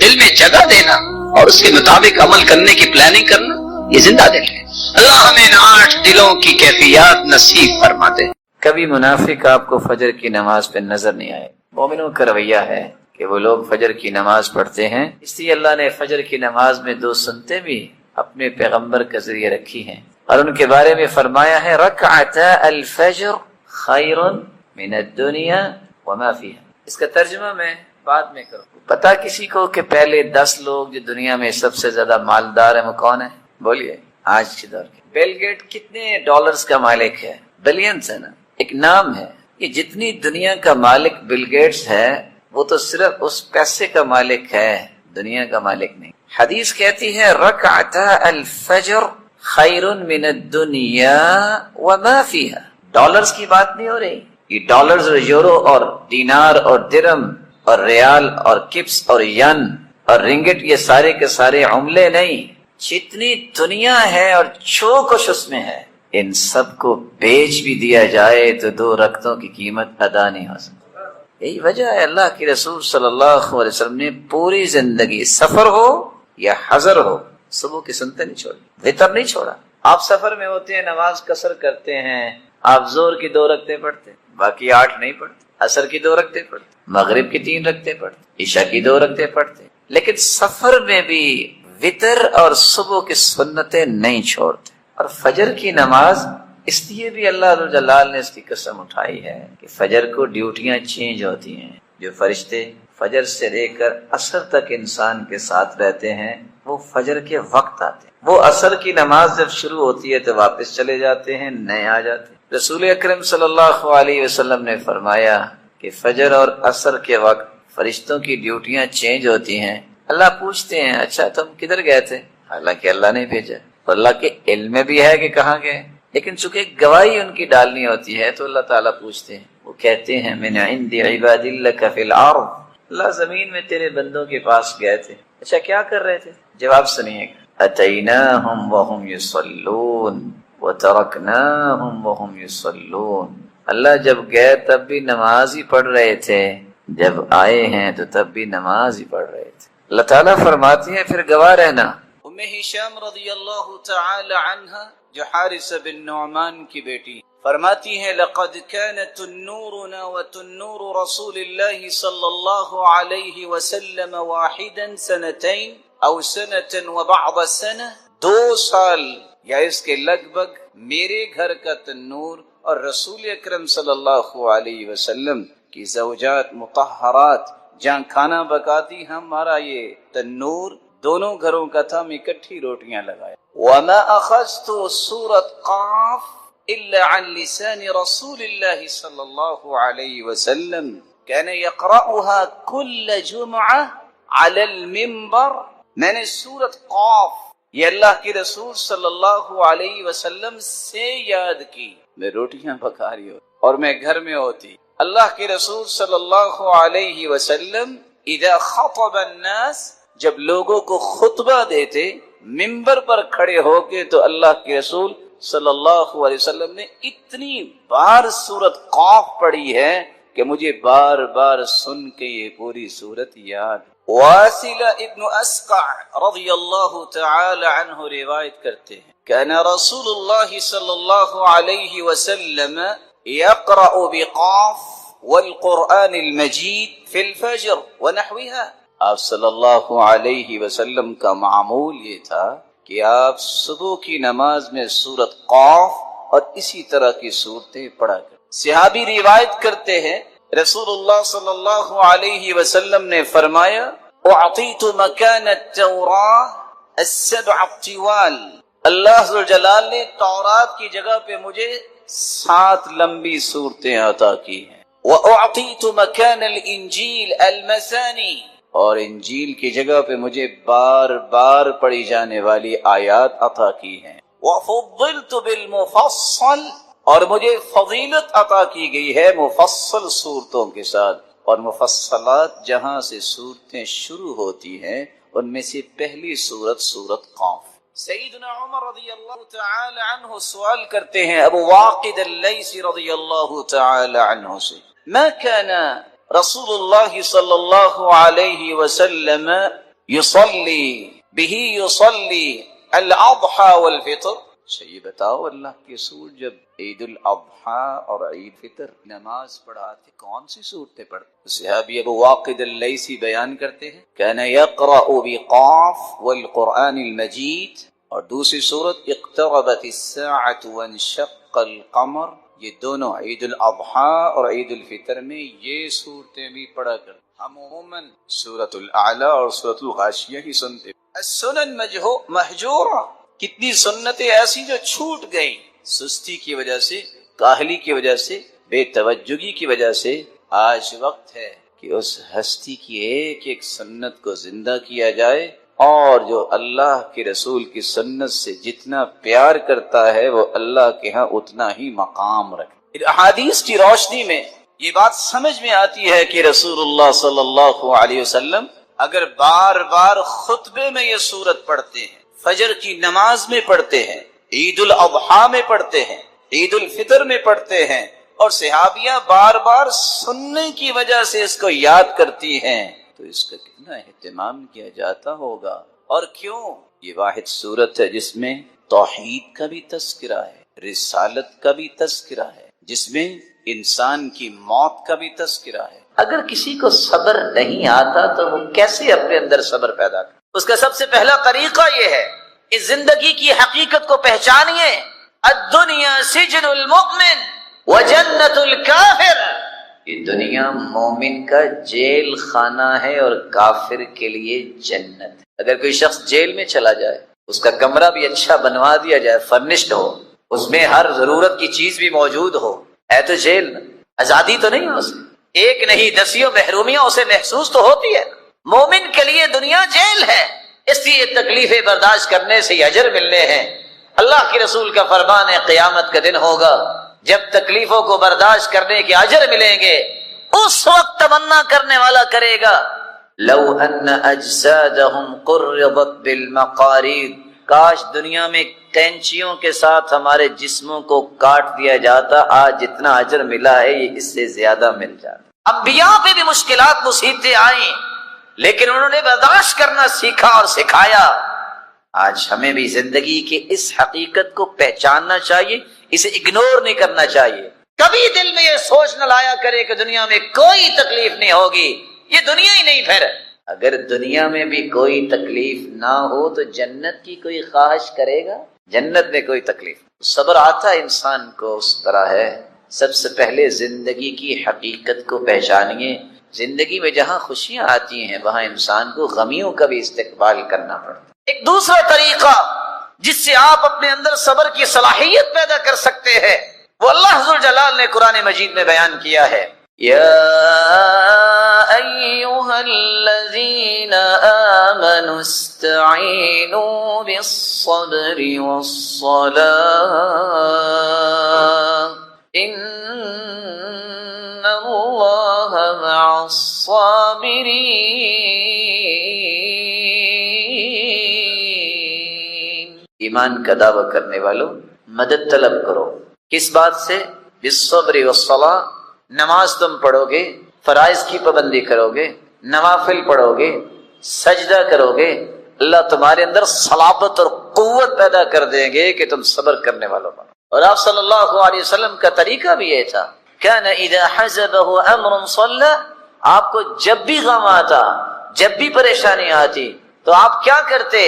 Speaker 1: دل میں جگہ دینا اور اس کے مطابق عمل کرنے کی پلاننگ کرنا، یہ زندہ دل ہے۔ اللہ ہمیں ان 8 دلوں کی کیفیات نصیب فرماتے ہیں۔
Speaker 2: کبھی منافق آپ کو فجر کی نماز پہ نظر نہیں آئے۔ مومنوں کا رویہ ہے کہ وہ لوگ فجر کی نماز پڑھتے ہیں، اس لیے اللہ نے فجر کی نماز میں 2 سنتیں بھی اپنے پیغمبر کے ذریعے رکھی ہیں، اور ان کے بارے میں فرمایا ہے رکعتا الفجر خیر من الدنیا وما فیہا۔ اس کا ترجمہ میں بعد میں کروں۔ پتا کسی کو کہ پہلے 10 لوگ جو دنیا میں سب سے زیادہ مالدار ہیں وہ کون ہیں؟ بولیے آج کے دور کے۔ بل گیٹ کتنے ڈالرز کا مالک ہے؟ بلینز ہے نا، ایک نام ہے۔ یہ جتنی دنیا کا مالک بل گیٹس ہے، وہ تو صرف اس پیسے کا مالک ہے، دنیا کا مالک نہیں۔ حدیث کہتی ہے رکعتا الفجر خیر من الدنیا وما فیہا۔ ڈالرز کی بات نہیں ہو رہی، یہ ڈالرز اور یورو اور دینار اور درم اور ریال اور کپس اور ین اور رنگٹ، یہ سارے کے سارے عملے نہیں، جتنی دنیا ہے اور جو کچھ اس میں ہے، ان سب کو بیچ بھی دیا جائے تو 2 رکعتوں کی قیمت ادا نہیں ہو سکتی۔ یہی وجہ ہے اللہ کے رسول صلی اللہ علیہ وسلم نے پوری زندگی، سفر ہو یا حضر ہو، صبح کی سنتیں نہیں چھوڑی، وتر نہیں چھوڑا۔ آپ سفر میں ہوتے ہیں، نماز قصر کرتے ہیں، آپ زور کی 2 رکعتیں پڑھتے، باقی 8 نہیں پڑھتے، عصر کی 2 رکعتیں پڑھتے، مغرب کی 3 رکعتیں پڑھتے، عشاء کی 2 رکعتیں پڑھتے، لیکن سفر میں بھی وتر اور صبح کی سنتیں نہیں چھوڑتے۔ اور فجر کی نماز اس لیے بھی اللہ جلال نے اس کی قسم اٹھائی ہے کہ فجر کو ڈیوٹیاں چینج ہوتی ہیں، جو فرشتے فجر سے لے کر عصر تک انسان کے ساتھ رہتے ہیں وہ فجر کے وقت آتے ہیں، وہ عصر کی نماز جب شروع ہوتی ہے تو واپس چلے جاتے ہیں، نئے آ جاتے ہیں۔ رسول اکرم صلی اللہ علیہ وسلم نے فرمایا کہ فجر اور عصر کے وقت فرشتوں کی ڈیوٹیاں چینج ہوتی ہیں۔ اللہ پوچھتے ہیں اچھا تم کدھر گئے تھے؟ حالانکہ اللہ نے بھیجا، اور اللہ کے علم میں بھی ہے کہ کہاں گئے، لیکن چونکہ گواہی ان کی ڈالنی ہوتی ہے تو اللہ تعالیٰ پوچھتے ہیں۔ وہ کہتے ہیں من عند عباد لک فی الارض، اللہ زمین میں تیرے بندوں کے پاس گئے تھے، اچھا کیا کر رہے تھے؟ جواب سنیے گا، اتیناہم وہم یصلون وترکناہم وہم یصلون۔ اللہ جب گئے تب بھی نماز ہی پڑھ رہے تھے، جب آئے ہیں تو تب بھی نماز ہی پڑھ رہے تھے۔ اللہ تعالیٰ فرماتی ہے پھر گواہ رہنا۔ ام ہشام رضی اللہ تعالی عنہ جو حارث بن نعمان کی بیٹی، فرماتی ہے لقد كانت تنورنا وتنور رسول الله صلی اللہ علیہ وسلم واحدا سنتين او سنة وبعض سنة، 2 سال یا اس کے لگ بھگ میرے گھر کا تنور اور رسول اکرم صلی اللہ علیہ وسلم کی زوجات مطہرات جہاں کھانا پکاتی، ہمارا یہ تنور دونوں گھروں کا تھا، ہم اکٹھی روٹیاں لگائے۔ وما اخذت سورة قاف الا عن لسان رسول اللہ صلی اللہ علیہ وسلم كان يقرأها كل جمعة على المنبر۔ میں نے سورة قاف یہ اللہ کے رسول صلی اللہ علیہ وسلم سے یاد کی، میں روٹیاں پکا رہی ہوتی اور میں گھر میں ہوتی۔ اللہ کے رسول صلی اللہ علیہ وسلم اذا خطب الناس، جب لوگوں کو خطبہ دیتے منبر پر کھڑے ہو کے، تو اللہ کے رسول صلی اللہ علیہ وسلم نے اتنی بار سورت قاف پڑھی ہے کہ مجھے بار بار سن کے یہ پوری سورت یاد۔ واصل ابن اسقع رضی اللہ تعالی عنہ روایت کرتے ہیں کان رسول اللہ صلی اللہ علیہ وسلم يقرأ بقاف والقرآن المجید فی الفجر ونحوها۔ آپ صلی اللہ علیہ وسلم کا معمول یہ تھا کہ آپ صبح کی نماز میں سورت قاف اور اسی طرح کی صورتیں پڑھا کرتے۔ صحابی روایت کرتے ہیں رسول اللہ صلی اللہ علیہ وسلم نے فرمایا اعطیت مکان التوراة السبع الطوال، اللہ ذو الجلال نے تورات کی جگہ پہ مجھے 7 لمبی صورتیں عطا کی ہیں۔ وَأُعْطِيتُ مَكَانَ الْإِنْجِيلِ الْمَثَانِي، اور انجیل کی جگہ پہ مجھے بار بار پڑھی جانے والی آیات عطا کی ہیں۔ وَفُضِّلْتُ بِالْمُفَصَّلِ، اور مجھے فضیلت عطا کی گئی ہے مفصل صورتوں کے ساتھ، اور مفصلات جہاں سے صورتیں شروع ہوتی ہیں ان میں سے پہلی صورت سورت قاف۔ سیدنا عمر رضی اللہ تعالی عنہ سوال کرتے ہیں ابو واقد اللیثی رضی اللہ تعالی عنہ سے، ما كان رسول اللہ صلی اللہ علیہ وسلم يصلي الاضحى والفطر، یہ بتاؤ اللہ کے رسول جب عید الاضحیٰ اور عید فطر نماز پڑھاتے کون سی صورتیں پڑھتے؟ صحابی ابو واقد اللیثی بیان کرتے ہیں كان يقرأ بقاف والقرآن المجید، اور دوسری صورت اقتربت الساعة وانشق القمر، یہ دونوں عید الاضحیٰ اور عید الفطر میں یہ صورتیں بھی پڑھا کر۔ ہم عموماً سورۃ الاعلی اور سورۃ الغاشیہ ہی سنتے ہیں۔ السنن مہجورہ، کتنی سنتیں ایسی جو چھوٹ گئیں سستی کی وجہ سے، کاہلی کی وجہ سے، بے توجہی کی وجہ سے۔ آج وقت ہے کہ اس ہستی کی ایک ایک سنت کو زندہ کیا جائے، اور جو اللہ کے رسول کی سنت سے جتنا پیار کرتا ہے وہ اللہ کے ہاں اتنا ہی مقام رکھے۔ احادیث کی روشنی میں یہ بات سمجھ میں آتی ہے کہ رسول اللہ صلی اللہ علیہ وسلم اگر بار بار خطبے میں یہ سورت پڑھتے ہیں، فجر کی نماز میں پڑھتے ہیں، عید الاضحیٰ میں پڑھتے ہیں، عید الفطر میں پڑھتے ہیں، اور صحابیاں بار بار سننے کی وجہ سے اس کو یاد کرتی ہیں، تو اس کا کتنا اہتمام کیا جاتا ہوگا۔ اور کیوں؟ یہ واحد صورت ہے جس میں توحید کا بھی تذکرہ ہے، رسالت کا بھی تذکرہ ہے، جس میں انسان کی موت کا بھی تذکرہ ہے۔ اگر کسی کو صبر نہیں آتا تو وہ کیسے اپنے اندر صبر پیدا کرے؟ اس کا سب سے پہلا طریقہ یہ ہے، اس زندگی کی حقیقت کو پہچانیے۔ الدنیا سجن المؤمن وجنت الکافر، یہ دنیا مومن کا جیل خانہ ہے اور کافر کے لیے جنت ہے۔ اگر کوئی شخص جیل میں چلا جائے، اس کا کمرہ بھی اچھا بنوا دیا جائے، فرنشڈ ہو، اس میں ہر ضرورت کی چیز بھی موجود ہو، ہے تو جیل، آزادی تو نہیں ہے اسے، ایک نہیں دسیوں محرومیاں اسے محسوس تو ہوتی ہے۔ مومن کے لیے دنیا جیل ہے، اس لیے تکلیفیں برداشت کرنے سے اجر ملنے ہیں۔ اللہ کے رسول کا فرمان ہے قیامت کا دن ہوگا جب تکلیفوں کو برداشت کرنے کے اجر ملیں گے، اس وقت تمنا کرنے والا کرے گا لو ان اجسادهم قرضت بالمقارید، کاش دنیا میں کینچیوں کے ساتھ ہمارے جسموں کو کاٹ دیا جاتا، آج جتنا اجر ملا ہے یہ اس سے زیادہ مل جاتا۔ انبیاء پہ بھی مشکلات مصیبتیں آئیں لیکن انہوں نے برداشت کرنا سیکھا اور سکھایا۔ آج ہمیں بھی زندگی کے اس حقیقت کو پہچاننا چاہیے، اسے اگنور نہیں کرنا چاہیے۔ کبھی دل میں یہ سوچ نہ لایا کرے کہ دنیا میں کوئی تکلیف نہیں ہوگی، یہ دنیا ہی نہیں۔ پھر اگر دنیا میں بھی کوئی تکلیف نہ ہو تو جنت کی کوئی خواہش کرے گا؟ جنت میں کوئی تکلیف، صبر آتا انسان کو اس طرح ہے۔ سب سے پہلے زندگی کی حقیقت کو پہچانیے۔ زندگی میں جہاں خوشیاں آتی ہیں وہاں انسان کو غمیوں کا بھی استقبال کرنا پڑتا ہے۔ ایک دوسرا طریقہ جس سے آپ اپنے اندر صبر کی صلاحیت پیدا کر سکتے ہیں وہ اللہ ذوالجلال نے قرآن مجید میں بیان کیا ہے۔ یا ایھا الذین آمنوا استعینوا بالصبر والصلاة ان اللہ مع الصابرین۔ ایمان کا دعویٰ کرنے والوں مدد طلب کرو، کس بات سے؟ بالصبر والصلاة، نماز تم پڑھو گے، فرائض کی پابندی کرو گے، نوافل پڑھو گے، سجدہ کرو گے، اللہ تمہارے اندر صلابت اور قوت پیدا کر دیں گے کہ تم صبر کرنے والوں بنو۔ اور آپ صلی اللہ علیہ وسلم کا طریقہ بھی یہ تھا، كان اذا حزبه امر صلى، آپ کو جب بھی غم آتا، جب بھی پریشانی آتی تو آپ کیا کرتے؟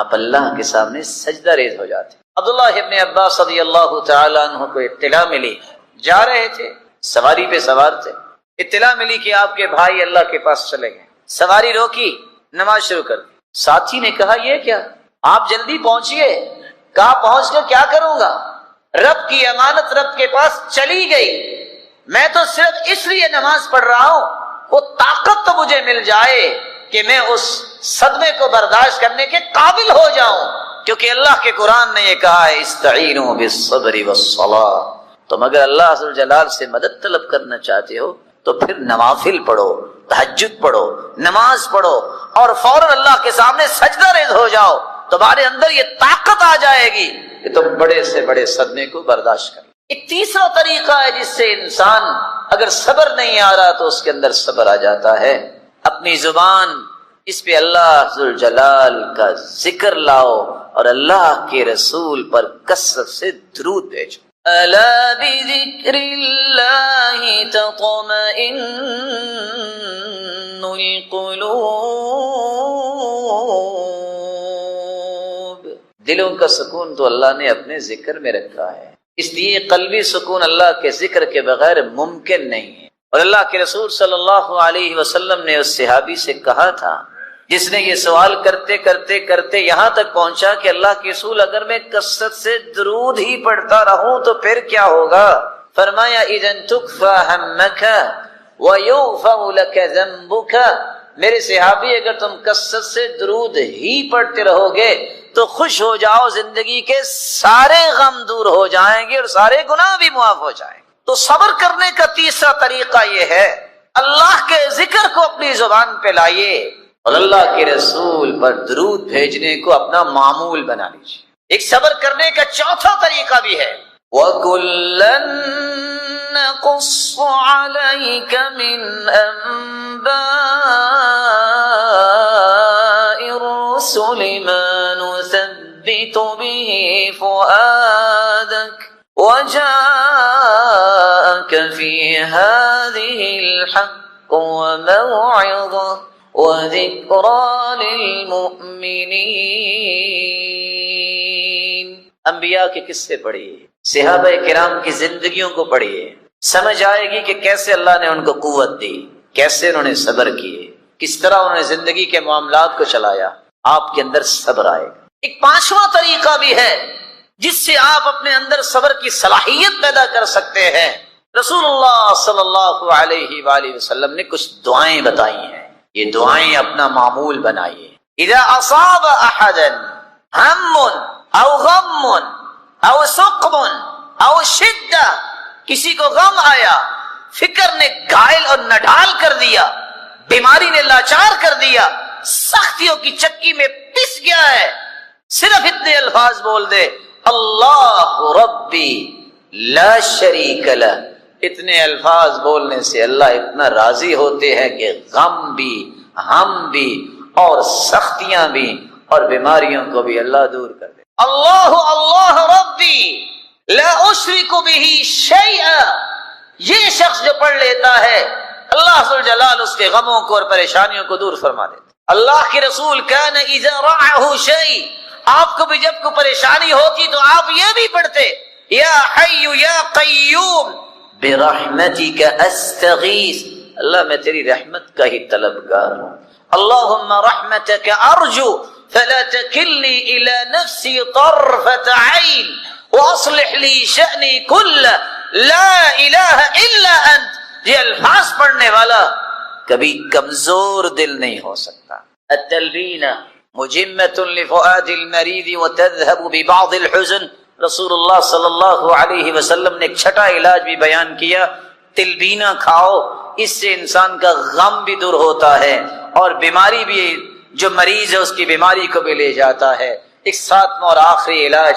Speaker 2: آپ اللہ کے سامنے سجدہ ریز ہو جاتے۔ عبداللہ ابن عباس رضی اللہ تعالی عنہ کو اطلاع ملی، جا رہے تھے، سواری پہ سوار تھے، اطلاع ملی کہ آپ کے بھائی اللہ کے پاس چلے گئے۔ سواری روکی، نماز شروع کر دی۔ ساتھی نے کہا یہ کیا؟ آپ جلدی پہنچیے۔ کہا پہنچ کر کیا کروں گا؟ رب کی امانت رب کے پاس چلی گئی۔ میں تو صرف اس لیے نماز پڑھ رہا ہوں وہ طاقت تو مجھے مل جائے کہ میں اس صدمے کو برداشت کرنے کے قابل ہو جاؤں، کیونکہ اللہ کے قرآن نے یہ کہا ہے استعینوا بالصبر والصلاۃ۔ تم اگر اللہ ذو الجلال سے مدد طلب کرنا چاہتے ہو تو پھر نوافل پڑھو، تہجد پڑھو، نماز پڑھو اور فوراً اللہ کے سامنے سجدہ ریز ہو جاؤ، تمہارے اندر یہ طاقت آ جائے گی کہ تم بڑے سے بڑے صدمے کو برداشت کرو۔ ایک تیسرا طریقہ ہے جس سے انسان اگر صبر نہیں آ رہا تو اس کے اندر صبر آ جاتا ہے، اپنی زبان اس پہ اللہ ذوالجلال کا ذکر لاؤ اور اللہ کے رسول پر کثرت سے درود بھیجو۔ الا بذکر اللہ تطمئن القلوب، دلوں کا سکون تو اللہ نے اپنے ذکر میں رکھا ہے، اس لیے قلبی سکون اللہ کے ذکر کے بغیر ممکن نہیں ہے۔ اور اللہ کے رسول صلی اللہ علیہ وسلم نے اس صحابی سے کہا تھا جس نے یہ سوال کرتے کرتے کرتے یہاں تک پہنچا کہ اللہ کے رسول اگر میں کثرت سے درود ہی پڑھتا رہوں تو پھر کیا ہوگا؟ فرمایا اذن تکفى ہمک ویغفر لک ذنبک، میرے صحابی اگر تم کثرت سے درود ہی پڑھتے رہو گے تو خوش ہو جاؤ، زندگی کے سارے غم دور ہو جائیں گے اور سارے گناہ بھی معاف ہو جائیں گے۔ تو صبر کرنے کا تیسرا طریقہ یہ ہے اللہ کے ذکر کو اپنی زبان پہ لائیے اور اللہ کے رسول پر درود بھیجنے کو اپنا معمول بنا لیجیے۔ ایک صبر کرنے کا چوتھا طریقہ بھی ہے وَكُلًّا نَقُصُّ عَلَيْكَ مِنْ أَنْبَاءِ الرُّسُلِ مَا نُثَبِّتُ بِهِ فُؤَادَكَ وَجَاءَكَ فِي هَذِهِ الْحَقُّ وَمَوْعِظَةٌ وَذِكْرَى لِلْمُؤْمِنِينَ۔ انبیاء کے قصے پڑھیے، صحابہ کرام کی زندگیوں کو پڑھیے، سمجھ آئے گی کہ کیسے اللہ نے ان کو قوت دی، کیسے انہوں نے صبر کیے، کس طرح انہوں نے زندگی کے معاملات کو چلایا، آپ کے اندر صبر آئے گا۔ ایک پانچواں طریقہ بھی ہے جس سے آپ اپنے اندر صبر کی صلاحیت پیدا کر سکتے ہیں۔ رسول اللہ صلی اللہ علیہ وآلہ وسلم نے کچھ دعائیں بتائی ہیں، یہ دعائیں اپنا معمول بنائیے۔ اذا اصاب احدا ہم او غم او سقم او شدہ، کسی کو غم آیا، فکر نے گھائل اور نڈھال کر دیا، بیماری نے لاچار کر دیا، سختیوں کی چکی میں پس گیا ہے، صرف اتنے الفاظ بول دے اللہ ربی لا شریک لہ، اتنے الفاظ بولنے سے اللہ اتنا راضی ہوتے ہیں کہ غم بھی، ہم بھی اور سختیاں بھی اور بیماریوں کو بھی اللہ دور کر دے۔ اللہ اللہ ربی لا اشرک بہ شیئا، یہ شخص جو پڑھ لیتا ہے اللہ ذوالجلال اس کے غموں کو اور پریشانیوں کو دور فرما دیتا۔ اللہ کے رسول کان اذا رعہ شیء، آپ کو بھی جب کوئی پریشانی ہوتی تو آپ یہ بھی پڑھتے یا حی یا قیوم برحمتک استغیث، اللہ میں تیری رحمت کا ہی طلبگار ہوں، اللہم رحمتک ارجو فلا تکلنی الی نفسی طرفت عین واصلح لی شأنی کل لا الہ الا انت۔ یہ الفاظ پڑھنے والا کبھی کمزور دل نہیں ہو سکتا۔ التلبینہ مجمۃ لفؤاد المریض وتذهب ببعض الحزن، رسول اللہ صلی اللہ علیہ وسلم نے ایک چھٹا علاج بھی بیان کیا، تلبینہ کھاؤ، اس سے انسان کا غم بھی دور ہوتا ہے اور بیماری بھی، جو مریض ہے اس کی بیماری کو بھی لے جاتا ہے۔ ایک ساتواں اور آخری علاج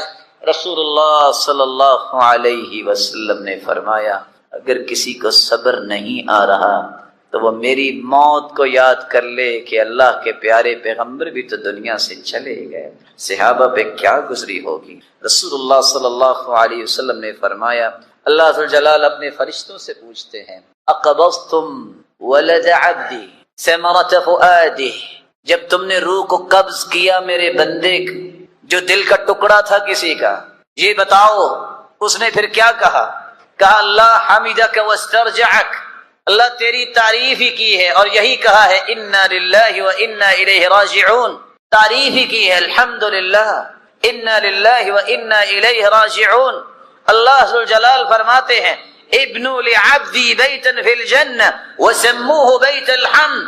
Speaker 2: رسول اللہ صلی اللہ علیہ وسلم نے فرمایا اگر کسی کو صبر نہیں آ رہا تو وہ میری موت کو یاد کر لے کہ اللہ کے پیارے پیغمبر بھی تو دنیا سے چلے گئے، صحابہ پہ کیا گزری ہوگی۔ رسول اللہ صلی اللہ علیہ وسلم نے فرمایا اللہ ذوالجلال اپنے فرشتوں سے پوچھتے ہیں اقبضتم ولد عبدی ثمرۃ فؤادہ، جب تم نے روح کو قبض کیا میرے بندے جو دل کا ٹکڑا تھا کسی کا، یہ بتاؤ اس نے پھر کیا کہا؟ کہا اللہ حمیدک واسترجعک، اللہ تیری تعریف ہی کی ہے اور یہی کہا ہے انا للہ و انا الیہ راجعون، تعریف ہی کی ہے الحمدللہ انا للہ و انا الیہ راجعون۔ اللہ ذوالجلال فرماتے ہیں ابنوا لعبدی بیتا فی الجنہ وسموہ بیت الحمد،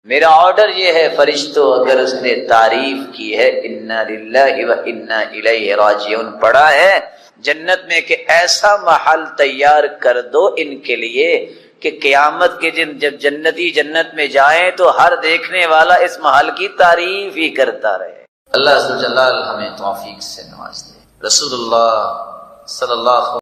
Speaker 2: میرا آرڈر یہ ہے فرشتوں اگر اس نے تعریف کی ہے انا للہ و انا الیہ راجعون پڑھا ہے جنت میں کہ ایسا محل تیار کر دو ان کے لیے کہ قیامت کے دن جب جنتی جنت میں جائیں تو ہر دیکھنے والا اس محل کی تعریف ہی کرتا رہے۔ اللہ عز و جل ہمیں توفیق سے نواز دے۔ رسول اللہ صلی اللہ